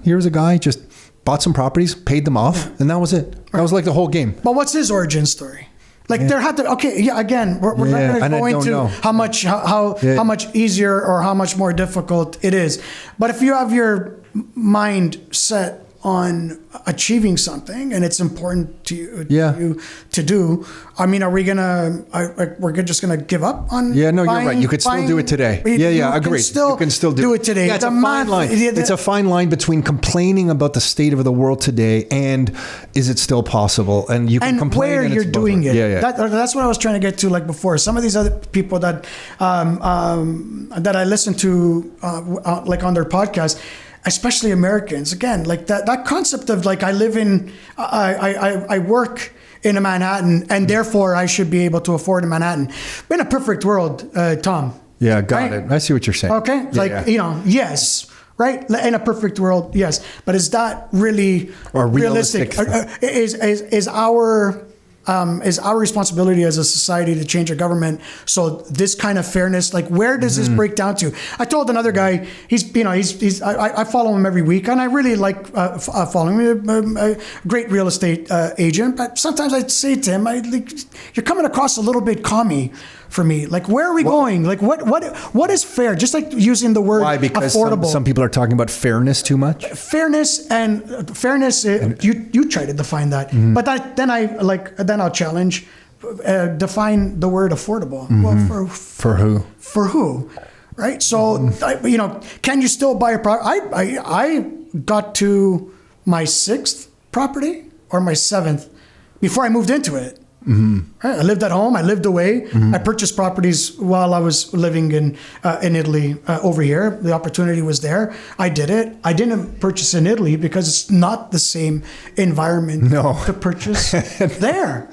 here's a guy just bought some properties, paid them off, and that was it. That was like the whole game. But what's his origin story? Like there had to, again, we're not going to go into how much easier or how much more difficult it is. But if you have your mind set on achieving something and it's important to you, Yeah. to do. I mean, are we we're just gonna give up on? Yeah, no, you're right. You could still do it today. Yeah, agreed. You can still do it today. Yeah, it's a fine line. It's a fine line between complaining about the state of the world today and is it still possible? And you can and complain. where and you're doing it. Yeah, yeah. That's what I was trying to get to, like before. Some of these other people that that I listen to, like on their podcast, especially Americans, again, like that concept of like I work in a Manhattan and therefore I should be able to afford a Manhattan. In a perfect world, Tom. Yeah, got right? it. I see what you're saying. Okay, yes. Right, in a perfect world, yes, but is that really or realistic? Is our responsibility as a society to change our government so this kind of fairness, like where does this break down to? I told another guy, I follow him every week and I really like following him, a great real estate agent, but sometimes I say to him, you're coming across a little bit commie for me. Like, where are we going? Like, what is fair? Just like using the word why? Because affordable. Some people are talking about fairness too much. Fairness, you try to define that, but then I'll challenge, define the word affordable. Well, for who? For who? Right. So can you still buy a property? I got to my 6th property or my 7th before I moved into it. Right? I lived at home. I lived away. I purchased properties while I was living in Italy over here. The opportunity was there. I did it. I didn't purchase in Italy because it's not the same environment to purchase there.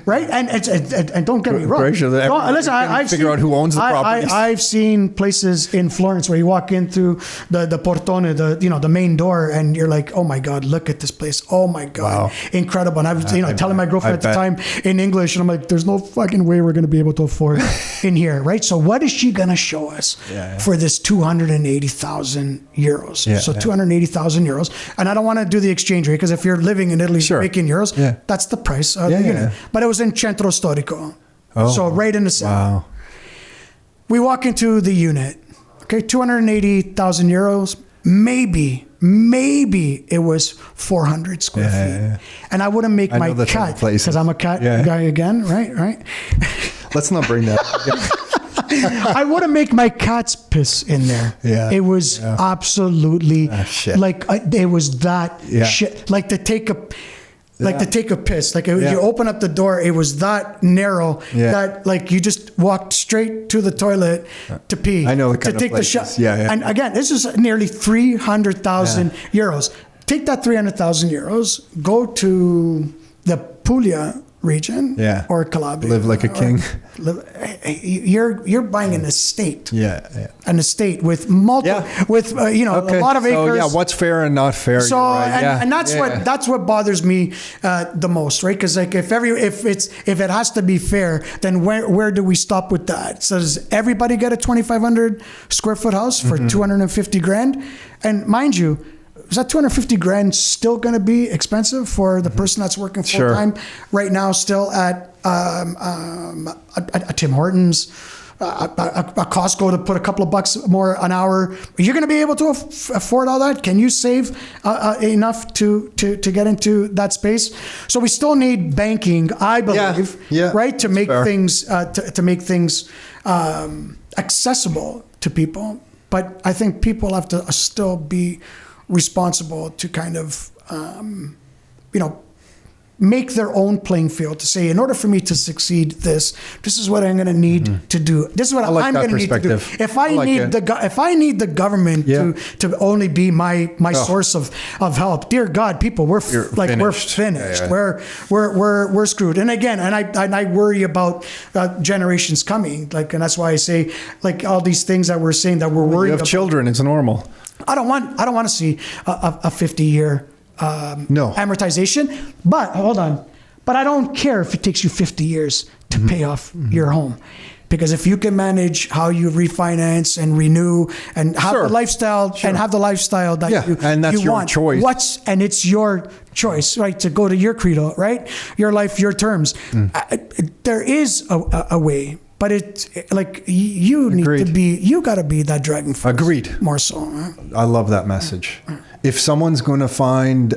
Right, and don't get me wrong. Listen, I've figure out who owns the properties. I've seen places in Florence where you walk in through the portone, the main door, and you're like, oh my God, look at this place. Oh my God, incredible. And I was telling my girlfriend at the time in English, and I'm like, there's no fucking way we're going to be able to afford in here, right? So what is she going to show us for this 280,000 euros? Yeah, so 280,000 euros, and I don't want to do the exchange rate because if you're living in Italy making euros, that's the price of the unit. But it was in Centro Storico. So right in the center. Wow. We walk into the unit. Okay, 280,000 euros. Maybe it was 400 square feet. Yeah. And I wouldn't make my cat, because I'm a cat guy again, right? Let's not bring that up. I wouldn't make my cat's piss in there. Yeah. It was absolutely like it was that shit. Like to take a piss. Like you open up the door, it was that narrow that like you just walked straight to the toilet to pee. I know to take the shot. Yeah. And again, this is nearly 300,000 euros. Take that 300,000 euros, go to the Puglia region or Calabria. Live like a king. You're buying an estate. An estate with multiple, a lot of acres. So what's fair and not fair? So and that's what bothers me the most, right? Because like if it has to be fair, then where do we stop with that? So does everybody get a 2,500 square foot house for 250 grand? And mind you, is that 250 grand still going to be expensive for the person that's working full time right now, still at a Tim Hortons, a Costco to put a couple of bucks more an hour? Are you going to be able to afford all that? Can you save enough to get into that space? So we still need banking, I believe, right, to make things to make things accessible to people. But I think people have to still be responsible to kind of, make their own playing field to say, in order for me to succeed, this is what I'm going to need to do. This is what I'm going to need to do. If I need the government to only be my source of help, dear God, people, we're finished. We're finished. Yeah. We're screwed. And again, and I worry about generations coming. Like, and that's why I say, like, all these things that we're saying that we're worried about. You have children. It's normal. I don't want to see a 50-year amortization, but hold on. But I don't care if it takes you 50 years to pay off your home, because if you can manage how you refinance and renew and have the lifestyle that and that's you your want, choice. And it's your choice, right, to go to your credo, right, your life, your terms. There is a way. But it's like you got to be that driving force. Agreed. More so. Huh? I love that message. If someone's going to find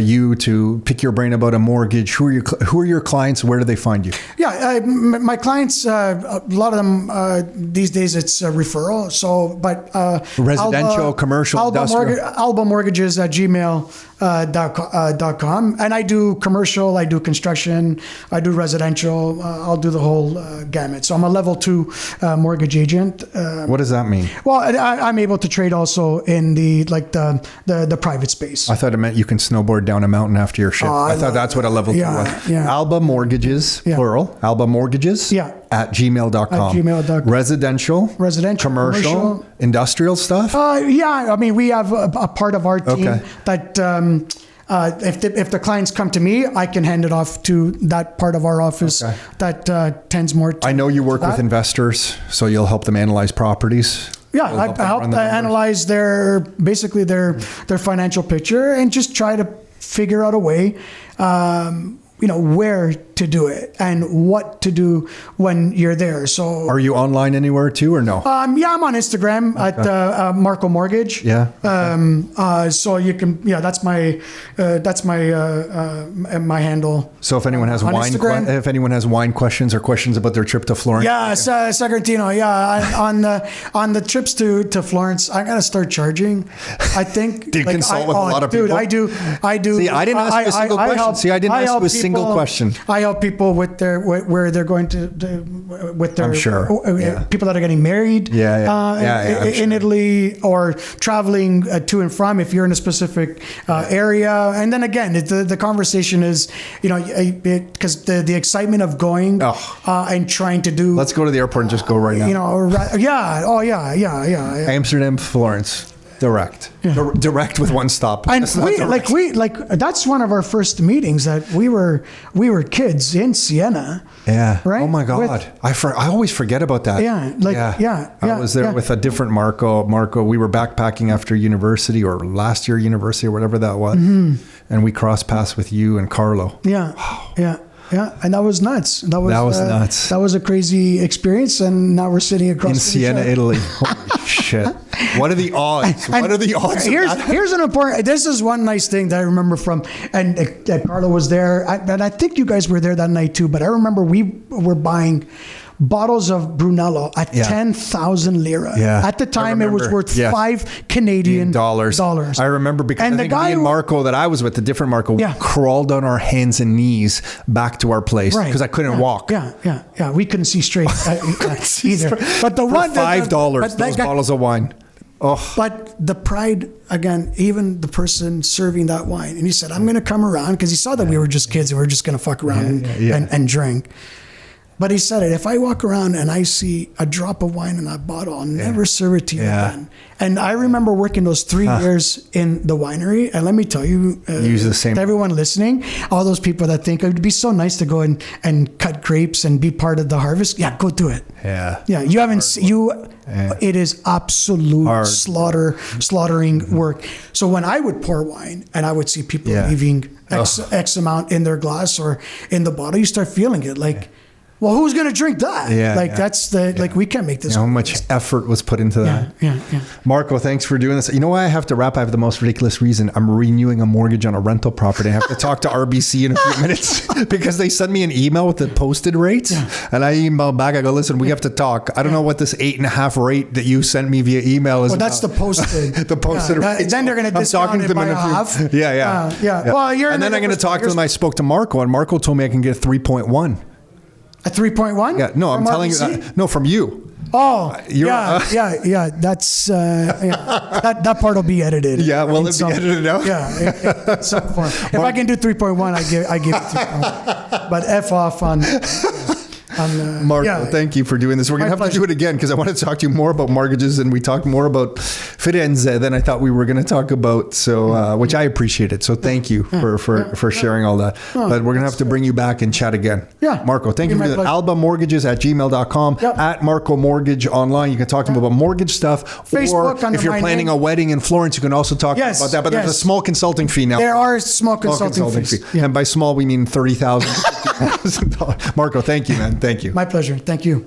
you to pick your brain about a mortgage, who are your clients? Where do they find you? Yeah, my clients, a lot of them these days it's a referral. So, but residential, commercial, industrial. Alba Mortgages at gmail.com. And I do commercial, I do construction, I do residential. I'll do the whole gamut. So I'm a level 2 mortgage agent. What does that mean? Well, I'm able to trade also in the private space. I thought it meant you can snowboard down a mountain after your shift. I thought that's what a level 2 was. Yeah. Alba Mortgages, plural. Alba Mortgages at gmail.com. Residential, commercial, industrial stuff? Yeah. I mean, we have a part of our team that if the clients come to me, I can hand it off to that part of our office that tends more to. I know you work with investors, so you'll help them analyze properties. Yeah, I help analyze their financial picture and just try to figure out a way, where to do it and what to do when you're there. So, are you online anywhere too, or no? Yeah, I'm on Instagram at Marco Mortgage. Yeah. So you can. Yeah, that's my my handle. So if anyone has wine questions or questions about their trip to Florence, Sagrantino. Yeah, on the trips to Florence, I gotta start charging. I think. Do you consult with a lot of people? Dude, I do. See, I didn't ask you a single question. I didn't ask you a single question. I help people with where they're going to with their. I'm sure. People that are getting married. In Italy or traveling to and from if you're in a specific area, and then again the conversation is because the excitement of going and trying to do. Let's go to the airport and just go right now. Amsterdam, Florence. Direct with one stop. And that's one of our first meetings that we were kids in Siena. Yeah. Right. Oh my God. I always forget about that. I was there with a different Marco. We were backpacking after university or last year university or whatever that was, and we crossed paths with you and Carlo. Yeah. Wow. Yeah. Yeah, and that was nuts. That was nuts. That was a crazy experience, and now we're sitting across in Siena, Italy. Holy shit! What are the odds? Here's an important. This is one nice thing that I remember from, and Carlo was there, and I think you guys were there that night too. But I remember we were buying bottles of Brunello at 10,000 lira. Yeah. At the time, it was worth $5 Canadian dollars. I remember because I think me and Marco that I was with, the different Marco, crawled on our hands and knees back to our place because I couldn't walk. Yeah. We couldn't see straight either. But the one $5, those bottles of wine. Oh. But the pride, again, even the person serving that wine, and he said, I'm going to come around because he saw that we were just kids and we were just going to fuck around and drink. But he said it, if I walk around and I see a drop of wine in that bottle, I'll never serve it to you again. And I remember working those 3 years in the winery. And let me tell you, use the same. To everyone listening, all those people that think it would be so nice to go and cut grapes and be part of the harvest. Yeah, go do it. Yeah. Yeah. You haven't, it is absolute slaughtering work. So when I would pour wine and I would see people leaving X amount in their glass or in the bottle, you start feeling it like, well, who's going to drink that? We can't make this. How much effort was put into that? Yeah. Marco, thanks for doing this. You know why I have to wrap? I have the most ridiculous reason. I'm renewing a mortgage on a rental property. I have to talk to RBC in a few minutes because they sent me an email with the posted rates. And I emailed back. I go, listen, we have to talk. I don't know what this 8.5 rate that you sent me via email is. Well, that's the posted. The posted rates. Then they're going to discount it by half. Yeah. Well, and then I'm going to talk to them. I spoke to Marco, and Marco told me I can get 3.1. A 3.1? Yeah, no, I'm telling you. No, from you. Oh, That's that part will be edited. Yeah, will it be edited out? Yeah, in some form. If I can do 3.1, I give it 3.1. But F off on. Marco, thank you for doing this. We're going to have to do it again because I want to talk to you more about mortgages, and we talked more about Firenze than I thought we were going to talk about. So, which I appreciated. So, thank you for sharing all that. But we're going to have to bring you back and chat again. Yeah, Marco, thank you for that. AlbaMortgages at gmail.com at Marco Mortgage online. You can talk to him about mortgage stuff. Facebook, or if you're planning a wedding in Florence, you can also talk about that. But there's a small consulting fee now. There are small consulting fees. And by small, we mean $30,000. Marco, thank you, man. Thank you. My pleasure. Thank you.